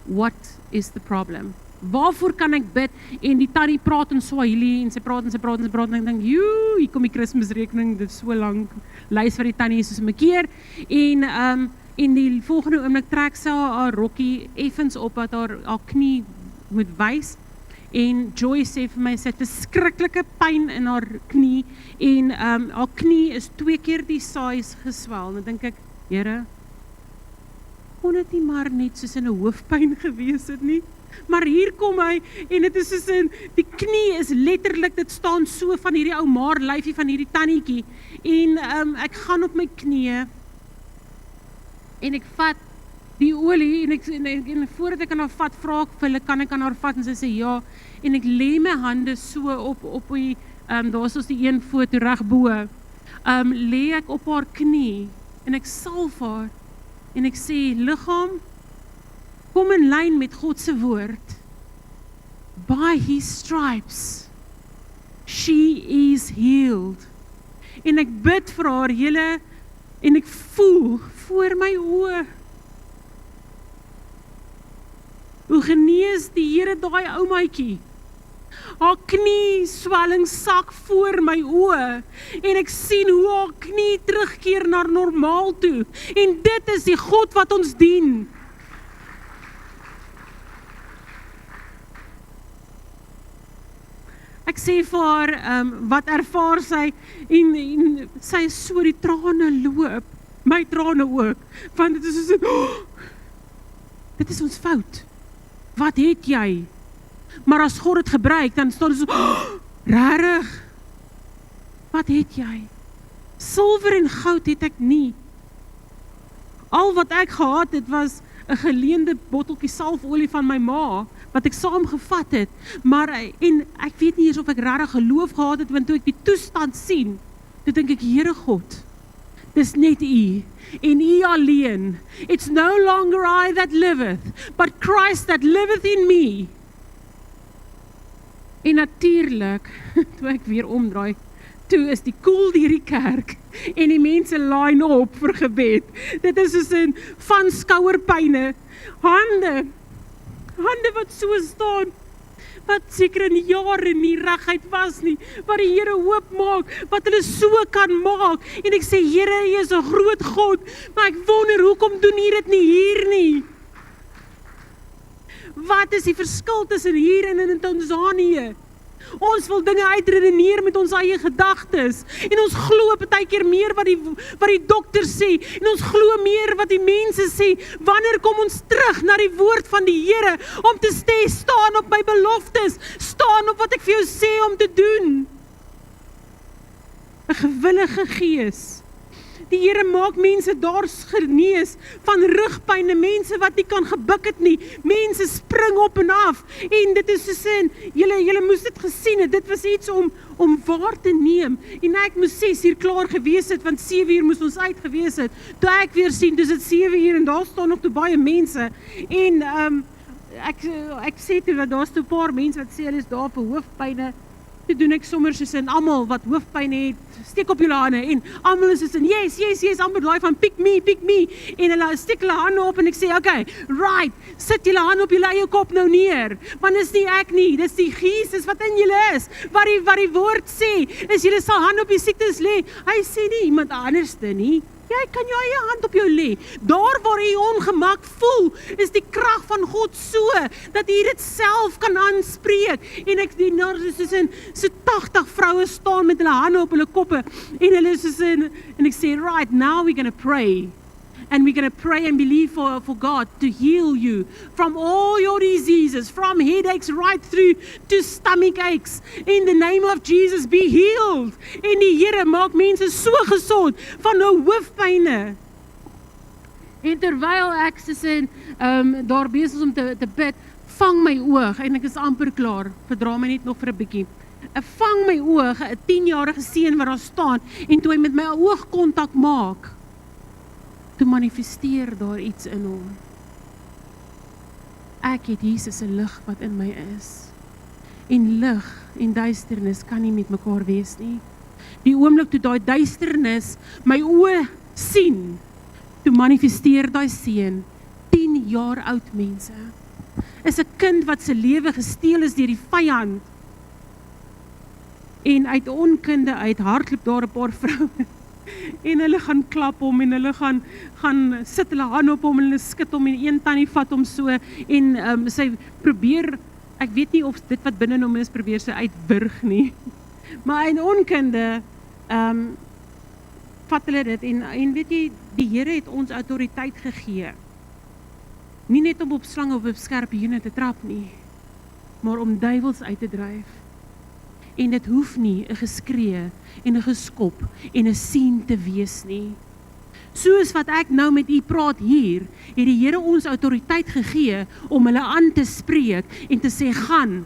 what is the problem? Waarvoor kan ek bid? En die tannie praat in Swahili, en sy praat, en ek dink, hier kom die Kersrekening, dit is so lang, lys wat die tannie is soos 'n keer, en die volgende oomblik trek sy haar rokkie effens op, dat haar knie moet wys, en Joy sê vir my, sy het 'n skrikkelike pyn in haar knie, en haar knie is 2 keer die size geswel, en dan dink ek, Here, kon dit nie maar net soos in 'n hoofpyn gewees het nie, maar hier kom hy, en dit is soos die knie is letterlik, dit staan so van hierdie ou maar lyfie van hierdie tannietjie, en ek gaan op my knieë, en ek vat die olie, en voordat ek aan haar vat, vra ek vir hulle, kan ek aan haar vat, en sy sê ja, en ek lê my hande so op die, daar is ons die een foto reg bo, lê ek op haar knie, en ek salf haar, en ek sê, liggaam, kom in lyn met God se woord, by His stripes, she is healed, en ek bid vir haar hele, en ek voel, voor my oë, hoe genees die Here daai ou maatjie. Haar knie swelling sak voor my oë, en ek sien hoe haar knie terugkeer na normaal toe, en dit is die God wat ons dien. Ek sê vir haar, wat ervaar sy, en sy is so die trane loop, my trane ook, want dit is so, dit is ons fout. Wat het jy? Maar as God het gebruik, dan staan dit so, rarig, wat het jy? Silwer en goud het ek nie. Al wat ek gehad het, was 'n geleende botteltjie salfolie van my ma, wat ek saamgevat het, maar, en ek weet nie eens of ek regtig geloof gehad het, want toe ek die toestand sien, toe dink ek, Here God, Dis net U en U alleen. It's no longer I that liveth, but Christ that liveth in me. En natuurlik, toe ek weer omdraai, toe is die koel deur die kerk en die mense line op vir gebed. Dit is soos 'n van skouerpyne, hande wat so staan, wat seker in jare nie reguit was nie, wat die Here hoop maak, wat hulle so kan maak, en ek sê, Here, U is 'n groot God, maar ek wonder, hoekom doen U dit nie hier nie? Wat is die verskil tussen hier en in Tanzanië? Ons wil dinge uitredeneer met ons eie gedagtes, en ons glo partykeer meer wat die dokter sê, en ons glo meer wat die mense sê. Wanneer kom ons terug na die woord van die Here, om te sê, staan op my beloftes, staan op wat ek vir jou sê om te doen? 'n gewillige gees. Die Here maak mense daar genees van rugpyne, mense wat nie kan gebuk het nie, mense spring op en af, en dit is so sin, julle moes dit gesien het, dit was iets om waar te neem, en ek moes 6 uur klaar gewees het, want 7 uur moes ons uit gewees het, toe ek weer sien, dis dit 7 uur, en daar staan nog toe baie mense, en ek sê toe, dat daar is toe 'n paar mense wat sê, hulle is daar vir hoofpyne, toe doen ek sommer soos in almal wat hoofpyn het, steek op julle hande, en almal is soos in, yes, amper daai van pick me, en hulle steek hulle hande op, en ek sê, okay, right, sit julle hande op julle eie kop nou neer, want dis nie ek nie, dis die Jesus wat in julle is, wat die woord sê, is julle sal hand op die siektes lê, hy sê nie iemand anderste nie, jy kan jou eie hand op jou lê, daar waar jy ongemak voel, is die krag van God so, dat jy dit self kan aanspreek, en ek die so 80 vroue staan met hulle hande op hulle koppe, en hulle is en ek sê, right, now we're going to pray, and we're going to pray and believe for God to heal you from all your diseases, from headaches right through to stomach aches. In the name of Jesus, be healed. En die Here maak mense so gesond van nou hoofpyne. En terwyl ek daar besig is om te bid, vang my oog, en ek is amper klaar, verdra my net nog vir 'n bietjie. Vang my oog, 'n 10-jarige seun wat daar staan, en toe hy met my oog kontak maak, toe manifesteer daar iets in hom. Ek het Jesus se lig wat in my is. En lig en duisternis kan nie met mekaar wees nie. Die oomblik toe daai duisternis my oë sien, toe manifesteer daai seun, 10 jaar oud mense. Is 'n kind wat se lewe gesteel is deur die vyand. En uit onkunde uit hardloop daar 'n paar vroue, en hulle gaan klap hom, en hulle gaan sit hulle hand op hom, en hulle skud hom, en een tannie vat hom so, en sy probeer, ek weet nie of dit wat binne hom is, probeer sy uitwurg nie, maar in onkunde, vat hulle dit, en weet jy, die Here het ons autoriteit gegee, nie net om op slange of op skerpe hoene te trap nie, maar om duiwels uit te dryf. En dit hoef nie 'n geskree en 'n geskop en 'n sien te wees nie. Soos wat ek nou met u praat hier, het die Here ons autoriteit gegee om hulle aan te spreek en te sê, gaan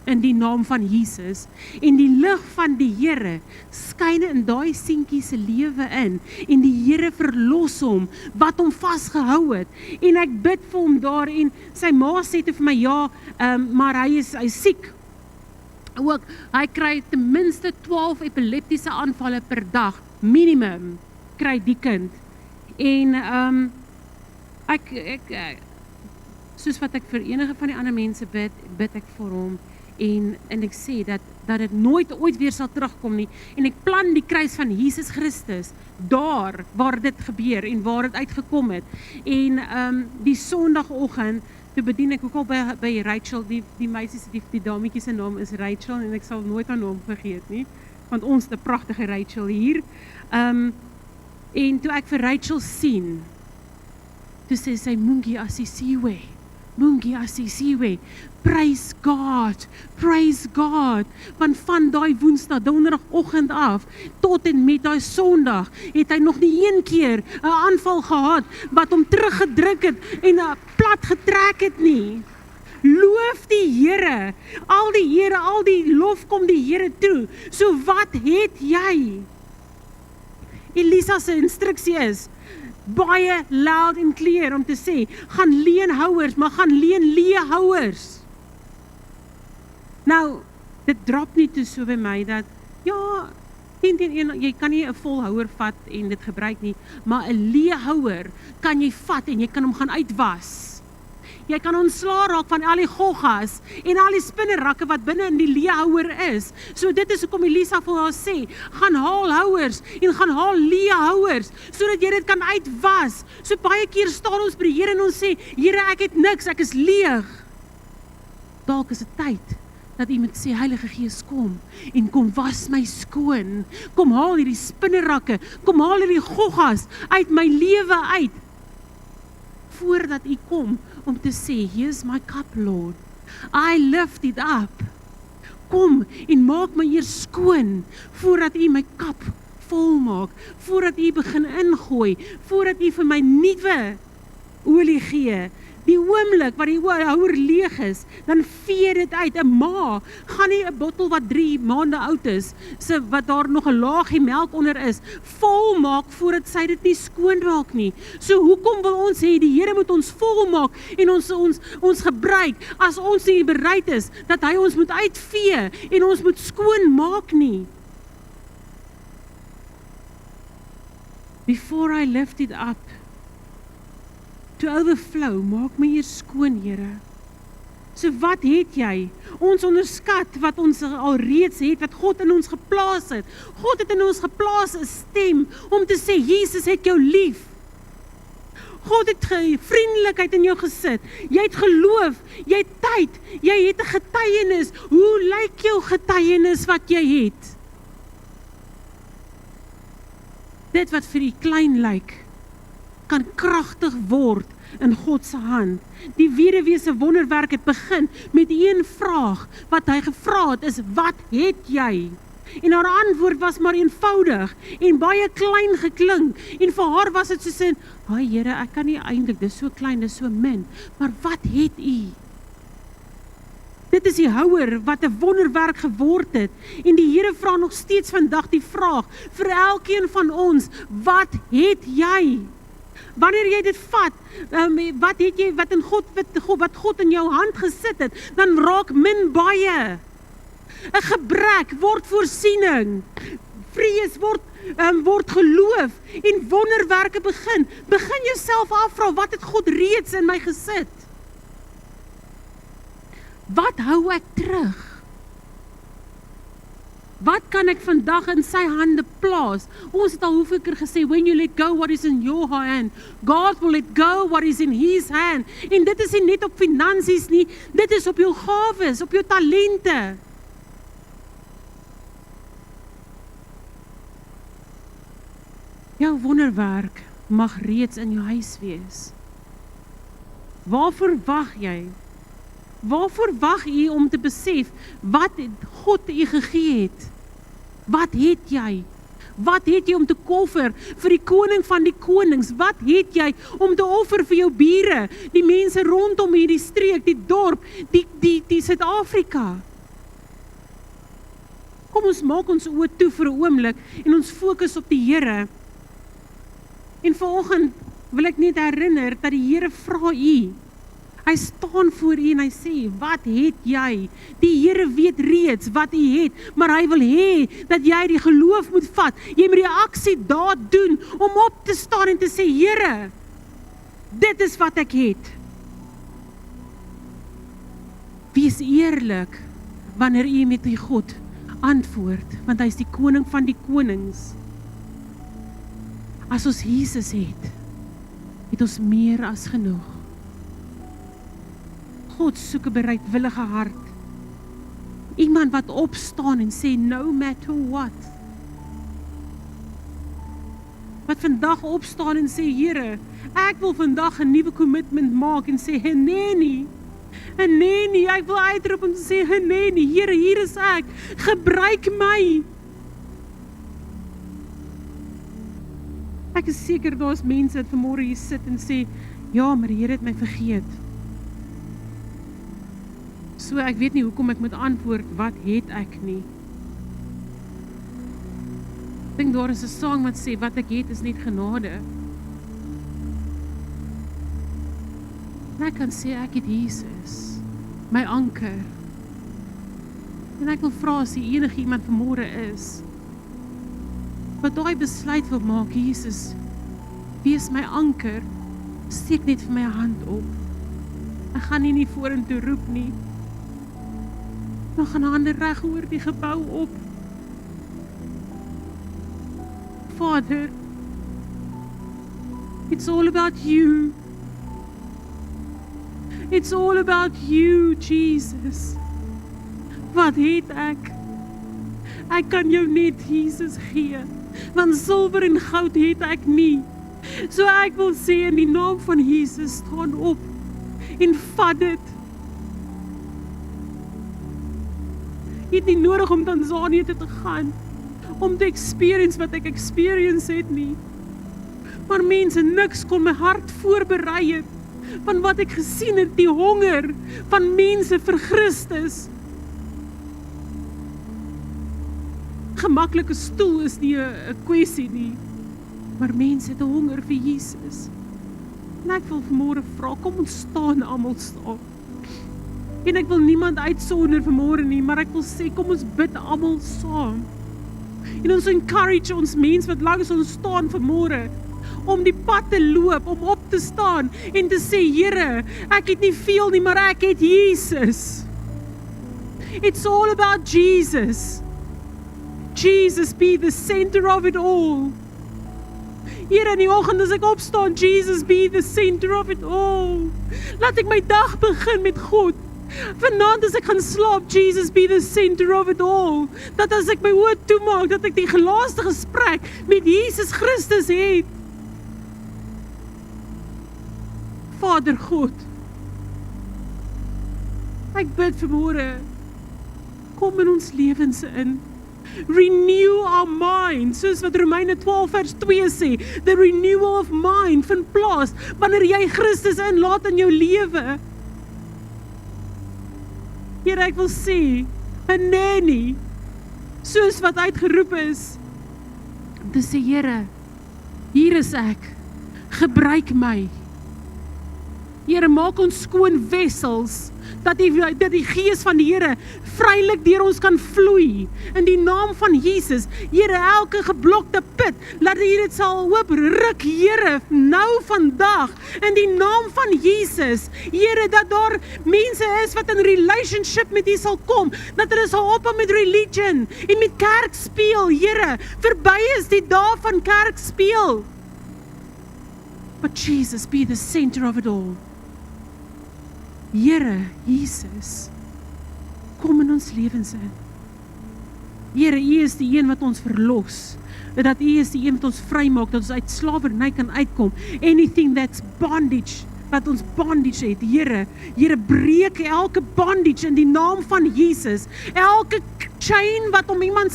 in die naam van Jesus. En die lig van die Here skyn in daai seentjie se lewe in, en die Here verlos hom wat hom vasgehou het. En ek bid vir hom daar, en sy ma sê toe vir my, ja, maar hy is siek. Ook, hy kry ten minste 12 epileptiese aanvalle per dag, minimum, kry die kind. En ek soos wat ek vir enige van die ander mense bid ek vir hom, en ek sê dat dit nooit ooit weer sal terugkom nie, en ek plan die kruis van Jesus Christus, daar waar dit gebeur, en waar dit uitgekom het, en die Sondagoggend, toe bedien ek ook al by Rachel, die meisie, die dametjie se naam is Rachel, en ek sal nooit haar naam vergeet nie, want ons het 'n pragtige Rachel hier, en toe ek vir Rachel sien, toe sê sy, Mungie asisiwe, praise God, want van daai Woensdag, Donderdagoggend af, tot en met daai Sondag, het hy nog nie een keer 'n aanval gehad, wat hom teruggedruk het, en plat getrek het nie. Loof die Here, al die lof kom die Here toe, so wat het jy? Elisa se instruksie is, baie loud en clear om te sê, gaan leen houers, maar gaan leen leehouers. Nou, dit drop nie toe so by my, dat, ja, 10 teen 1, jy kan nie 'n volhouer vat en dit gebruik nie, maar 'n leehouer kan jy vat en jy kan hom gaan uitwas. Jy kan ontslaa raak van al die goggas en al die spinnerakke wat binne in die leehouer is. So dit is hoekom Elisa vir haar sê, gaan haal houers en gaan haal leehouers, sodat jy dit kan uitwas. So baie keer staan ons by die Here en ons sê, Here, ek het niks, ek is leeg. Dalk is dit tyd dat jy moet sê, Heilige Gees, kom en kom was my skoon. Kom haal hierdie spinnerakke, kom haal hierdie goggas uit my lewe uit. Voordat jy kom om te sê, here's my cup, Lord. I lift it up. Kom en maak my eers skoon, voordat jy my kap vol maak, voordat jy begin ingooi, voordat jy vir my nuwe olie gee. Die oomblik wat die houer leeg is, dan vee dit uit. 'n Ma gaan nie 'n bottel wat 3 maande oud is, wat daar nog 'n laagie melk onder is, vol maak voordat sy dit nie skoon maak nie. So hoekom wil ons hê die Here moet ons vol maak en ons gebruik, as ons nie bereid is, dat hy ons moet uitvee en ons moet skoon maak nie? Before I lift it up, to overflow, maak my eers skoon, Here. So wat het jy? Ons onderskat wat ons al reeds het, wat God in ons geplaas het. God het in ons geplaas 'n stem, om te sê, Jesus het jou lief. God het vriendelikheid in jou gesit. Jy het geloof, jy het tyd, jy het 'n getuienis. Hoe lyk jou getuienis wat jy het? Dit wat vir u klein lyk, kan kragtig word in God se hand. Die weduwee se wonderwerk het begin met een vraag wat hy gevra het, is, wat het jy? En haar antwoord was maar eenvoudig en baie klein geklink. En vir haar was dit soos in, "Haai Here, ek kan nie eintlik, dis so klein, dis so min, maar wat het u?" Dit is die houer wat 'n wonderwerk geword het. En die Here vra nog steeds vandag die vraag vir elkeen van ons, wat het jy? Wanneer jy dit vat, wat het jy wat God in jou hand gesit het, dan raak min baie. 'n Gebrek word voorsiening. Vrees word geloof en wonderwerke begin. Begin jouself afvra, wat het God reeds in my gesit? Wat hou ek terug? Wat kan ek vandag in sy hande plaas? Ons het al hoeveel keer gesê, when you let go what is in your hand, God will let go what is in his hand. En dit is nie net op finansies nie, dit is op jou gawes, op jou talente. Jou wonderwerk mag reeds in jou huis wees. Waarvoor wag jy? Waarvoor wag jy om te besef wat God u gegee het? Wat het jy? Wat het jy om te koffer vir die koning van die konings? Wat het jy om te offer vir jou bure, die mense rondom hierdie streek, die dorp, die Suid-Afrika? Kom ons maak ons oë toe vir 'n oomblik en ons fokus op die Here. En vanoggend wil ek net herinner dat die Here vra u. Hy staan voor u en hy sê, wat het jy? Die Here weet reeds wat u het, maar hy wil hê dat jy die geloof moet vat. Jy moet die aksie daad doen om op te staan en te sê, Here, dit is wat ek het. Wees eerlik wanneer u met die God antwoord, want hy is die koning van die konings. As ons Jesus het ons meer as genoeg. God soek 'n bereidwillige hart. Iemand wat opstaan en sê, no matter what. Wat vandag opstaan en sê, Here, ek wil vandag 'n nuwe commitment maak en sê, nee nie, ek wil uitroep en sê, nee nie, Here, hier is ek, gebruik my. Ek is seker daar is mense wat vanmôre hier sit en sê, ja, maar die Here het my vergeet. So ek weet nie hoekom ek moet antwoord, wat het ek nie. Ek dink daar is 'n sang wat sê, wat ek het is net genade. En ek kan sê, ek het Jesus, my anker. En ek wil vra as die enige iemand vanmôre is, wat daai besluit wil maak, Jesus, wees my anker, steek net vir my hand op. Ek gaan nie vorentoe roep nie. Dan gaan hande reg oor die gebou op. Father, it's all about you. It's all about you, Jesus. Wat het ek? Ek kan jou net Jesus gee, want silwer en goud het ek nie. So ek wil sê in die naam van Jesus, staan op en vat dit. Jy het nie nodig om Tanzanië toe te gaan, om te experience wat ek experience het nie. Maar mense, niks kon my hart voorberei het, van wat ek gesien het, die honger van mense vir Christus. Gemaklike stoel is nie 'n kwessie nie, maar mense het 'n honger vir Jesus. En ek wil vanmôre vra, kom ons staan almal staan. En ek wil niemand uitsonder vanmôre nie, maar ek wil sê, kom ons bid almal saam. En ons encourage ons mense wat langs ons staan vanmôre, om die pad te loop, om op te staan en te sê, Here, ek het nie veel nie, maar ek het Jesus. It's all about Jesus. Jesus be the center of it all. Here in die oggend as ek opstaan, Jesus be the center of it all. Laat ek my dag begin met God. Vanaand as ek gaan slaap, Jesus be the center of it all. Dat as ek my oë toemaak, dat ek die laaste gesprek met Jesus Christus het. Vader God, ek bid vanmôre, kom in ons lewens in. Renew our mind, soos wat Romeine 12 vers 2 sê, the renewal of mind vind plaas, wanneer jy Christus inlaat in jou lewe. Here, ek wil sê, 'n nanny, soos wat uitgeroep is, om te sê, Here, hier is ek, gebruik my. Here, maak ons skoon wessels, dat die Gees van die Here vrylik deur ons kan vloei, in die naam van Jesus. Here, elke geblokte put, laat U dit sal oopruk, Here, nou vandag, in die naam van Jesus. Here, dat daar mense is wat in relationship met U sal kom, dat hulle sal ophou met religion, en met kerk speel, Here, verby is die dae van kerk speel. But Jesus be the center of it all. Here, Jesus, kom in ons lewens in. Here, U is die een wat ons verlos, dat U is die een wat ons vrymaak, dat ons uit slawerny kan uitkom. Anything that's bondage, wat ons bondage het, Here, breek elke bondage in die naam van Jesus. Elke chain wat om iemand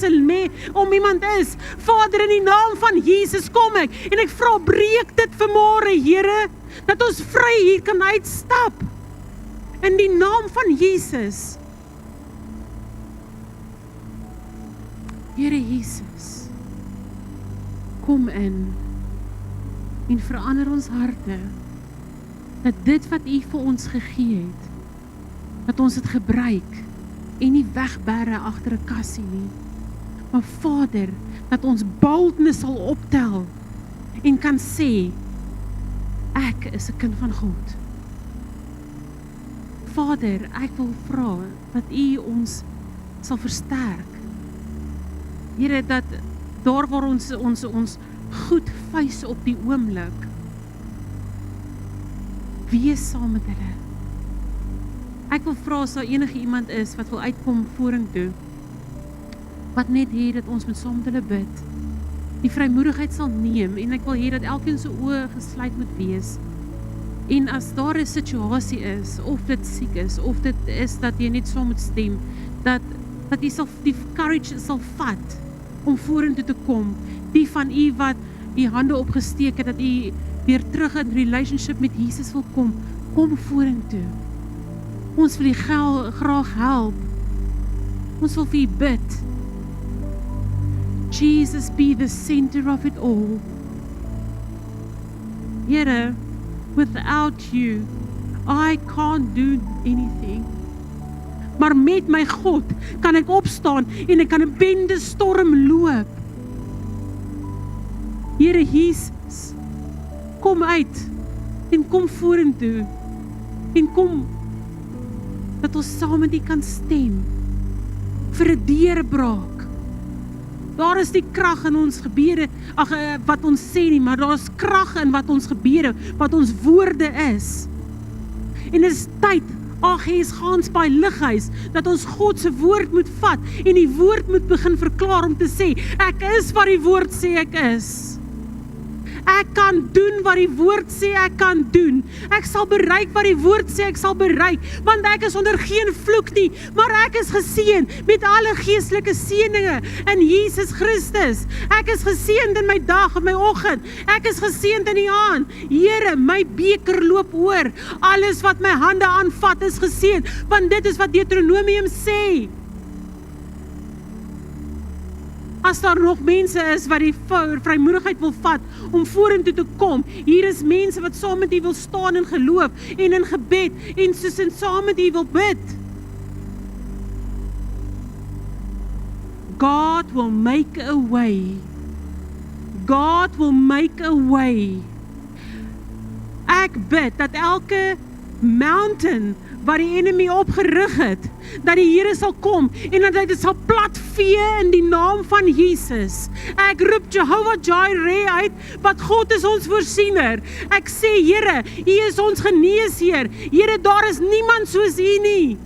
is, Vader, in die naam van Jesus kom ek, en ek vra, breek dit vanmôre, Here, dat ons vry hier kan uitstap. In die naam van Jesus. Here Jesus, kom in en verander ons harte, dat dit wat U vir ons gegee het, dat ons dit gebruik en nie wegbere agter 'n kassie nie. Maar Vader, dat ons boldness sal optel en kan sê, ek is 'n kind van God. Vader, ek wil vra dat U ons sal versterk. Here, dat daar waar ons goed face op die oomblik, wees saam met hulle. Ek wil vra as daar enige iemand is wat wil uitkom vorentoe, wat net hê dat ons met saam met hulle bid, die vrymoedigheid sal neem, en ek wil hê dat elkeen se oë gesluit moet wees. En as daar 'n situasie is, of dit siek is, of dit is dat jy net saam moet stem, dat jy sal die courage sal vat om vorentoe te kom, die van u wat die hande opgesteek het, dat u weer terug in relationship met Jesus wil kom vorentoe. Ons wil u graag help. Ons wil vir u bid. Jesus be the center of it all. Here, without you, I can't do anything. Maar met my God kan ek opstaan en ek kan 'n bende storm loop. Here Jesus, kom uit en kom vorentoe en kom dat ons saam met U kan stem vir 'n deurbraak. Daar is die krag in ons gebede, wat ons sê nie, maar daar is krag in wat ons gebede, wat ons woorde is. En dit is tyd, AGS Gansbaai Lighuis, dat ons God se woord moet vat en die woord moet begin verklaar om te sê, ek is wat die woord sê ek is. Ek kan doen wat die woord sê ek kan doen. Ek sal bereik wat die woord sê ek sal bereik, want ek is onder geen vloek nie, maar ek is geseën met alle geestelike seëninge in Jesus Christus. Ek is geseënd in my dag en my oggend. Ek is geseënd in die aand. Here, my beker loop oor. Alles wat my hande aanvat is geseën, want dit is wat Deuteronomium sê. As daar nog mense is wat die vrymoedigheid wil vat om vorentoe te kom, hier is mense wat saam met U wil staan in geloof en in gebed en soos en saam met U wil bid. God will make a way. God will make a way. Ek bid dat elke mountain wat die enemy opgerig het, dat die Here sal kom en dat hy dit sal platvee in die naam van Jesus. Ek roep Jehovah Jireh uit, wat God is ons voorsiener. Ek sê, Here, U is ons geneesheer. Here, daar is niemand soos U nie.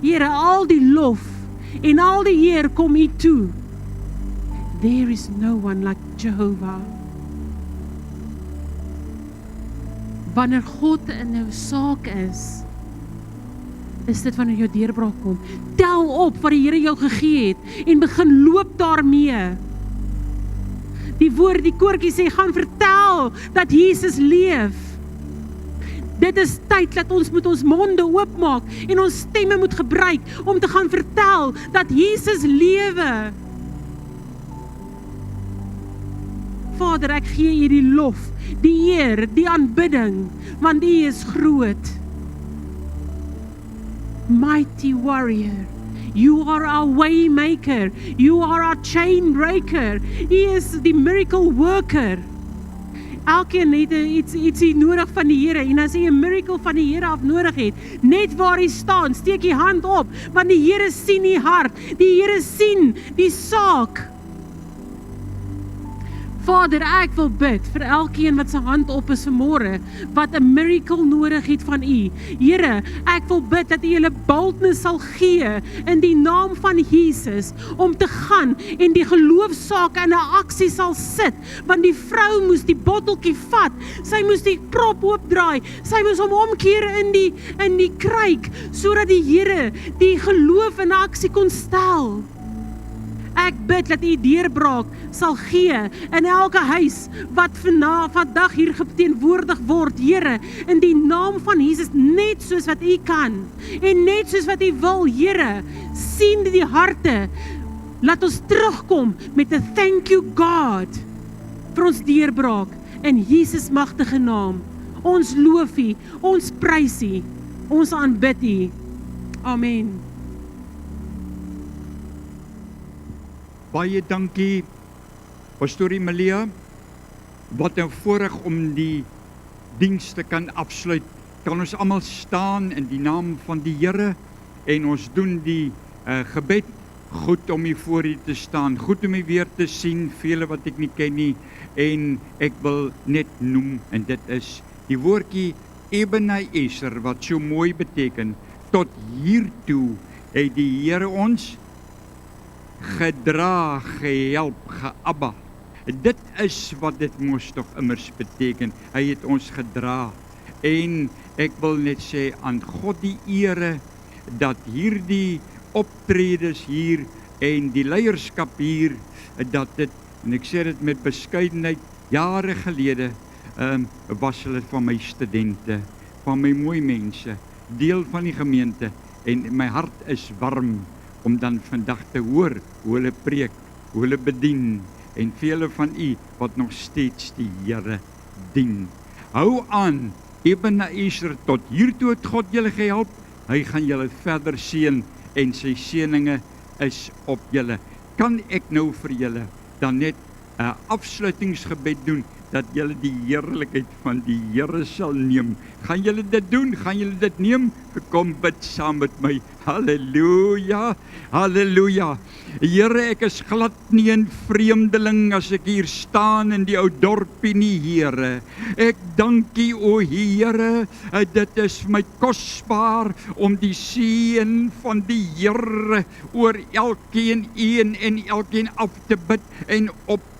Here, al die lof en al die eer kom U toe. There is no one like Jehovah. Wanneer God in 'n saak is dit wanneer jou deurbraak kom. Tel op wat die Here jou gegee het en begin loop daarmee. Die woord, die koortjie sê, gaan vertel dat Jesus leef. Dit is tyd dat ons moet ons monde oopmaak en ons stemme moet gebruik om te gaan vertel dat Jesus lewe. Vader, ek gee U die lof, die eer, die aanbidding, want U is groot. Mighty warrior, You are our way maker, You are our chain breaker, U is die miracle worker. Elkeen het ietsie nodig van die Here, en as jy 'n miracle van die Here af nodig het, net waar jy staan, steek jy hand op, want die Here sien die hart, die Here sien die saak. Vader, ek wil bid vir elkeen wat sy hand op is vanmôre, wat 'n miracle nodig het van U. Here, ek wil bid dat U hulle boldness sal gee in die naam van Jesus, om te gaan en die geloofsaak in 'n aksie sal sit, want die vrou moes die botteltjie vat, sy moes die prop oopdraai, sy moes hom omkeer in die kruik, sodat die Here die geloof in aksie kon stel. Ek bid dat U deurbraak sal gee in elke huis wat vandag hier geteenwoordig word, Here, in die naam van Jesus, net soos wat U kan, en net soos wat U wil, Here, sien die harte, laat ons terugkom met 'n thank you God, vir ons deurbraak, in Jesus magtige naam. Ons loof U, ons prys U, ons aanbid U. Amen. Baie dankie, Pastorie Melia. Wat 'n voorreg om die diens te kan afsluit. Kan ons almal staan in die naam van die Here en ons doen die gebed. Goed om hier voor U te staan, goed om U weer te sien, vele wat ek nie ken nie, en ek wil net noem, en dit is die woordjie Ebenezer, wat so mooi beteken, tot hiertoe het die Here ons gedra, gehelp, geabba. Dit is wat dit moes tog immers beteken. Hy het ons gedra. En ek wil net sê aan God die ere dat hierdie optredes hier en die leierskap hier, dat dit, en ek sê dit met beskeidenheid, jare gelede was hulle van my studente, van my mooi mense, deel van die gemeente, en my hart is warm om dan vandag te hoor hoe hulle preek, hoe hulle bedien, en vele van u wat nog steeds die Here dien. Hou aan, Ebenezer, tot hiertoe het God julle gehelp, hy gaan julle verder seën, en sy seëninge is op julle. Kan ek nou vir julle dan net 'n afsluitingsgebed doen, dat julle die heerlikheid van die Here sal neem? Gaan julle dit doen? Gaan julle dit neem? Kom bid saam met my. Halleluja, halleluja. Here, ek is glad nie 'n vreemdeling as ek hier staan in die ou dorpie nie, Here. Ek dank U, o Here, dit is my kosbaar om die seën van die Here oor elkeen en elkeen af te bid en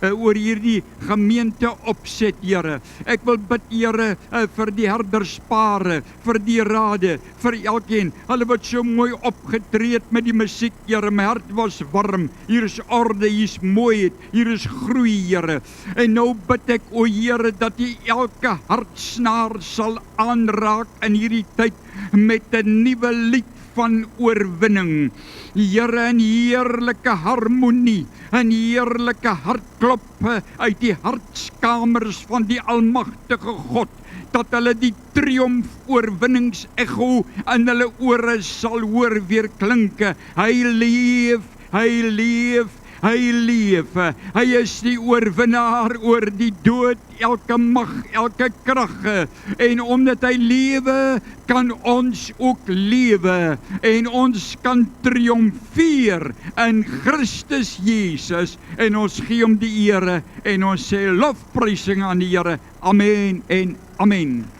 oor hierdie gemeente opset, Here. Ek wil bid, Here, vir die herderspare, vir die rade, vir elkeen, hulle wat so mooi opgetree het met die musiek, Here. My hart was warm. Hier is orde, hier is mooiheid, hier is groei, Here. En nou bid ek, o Here, dat U elke hartsnaar sal aanraak in hierdie tyd met 'n nuwe lied van oorwinning. Here, in heerlike harmonie, in heerlike hartklop uit die hartskamers van die almagtige God, dat hulle die triomf oorwinningsecho in hulle ore sal hoor weer klinke. Hy leef, hy leef, hy leef. Hy is die oorwinnaar oor die dood, elke mag, elke krag. En omdat hy lewe, kan ons ook lewe. En ons kan triomfeer in Christus Jesus. En ons gee hom die ere en ons sê lofprysing aan die Here. Amen en amen.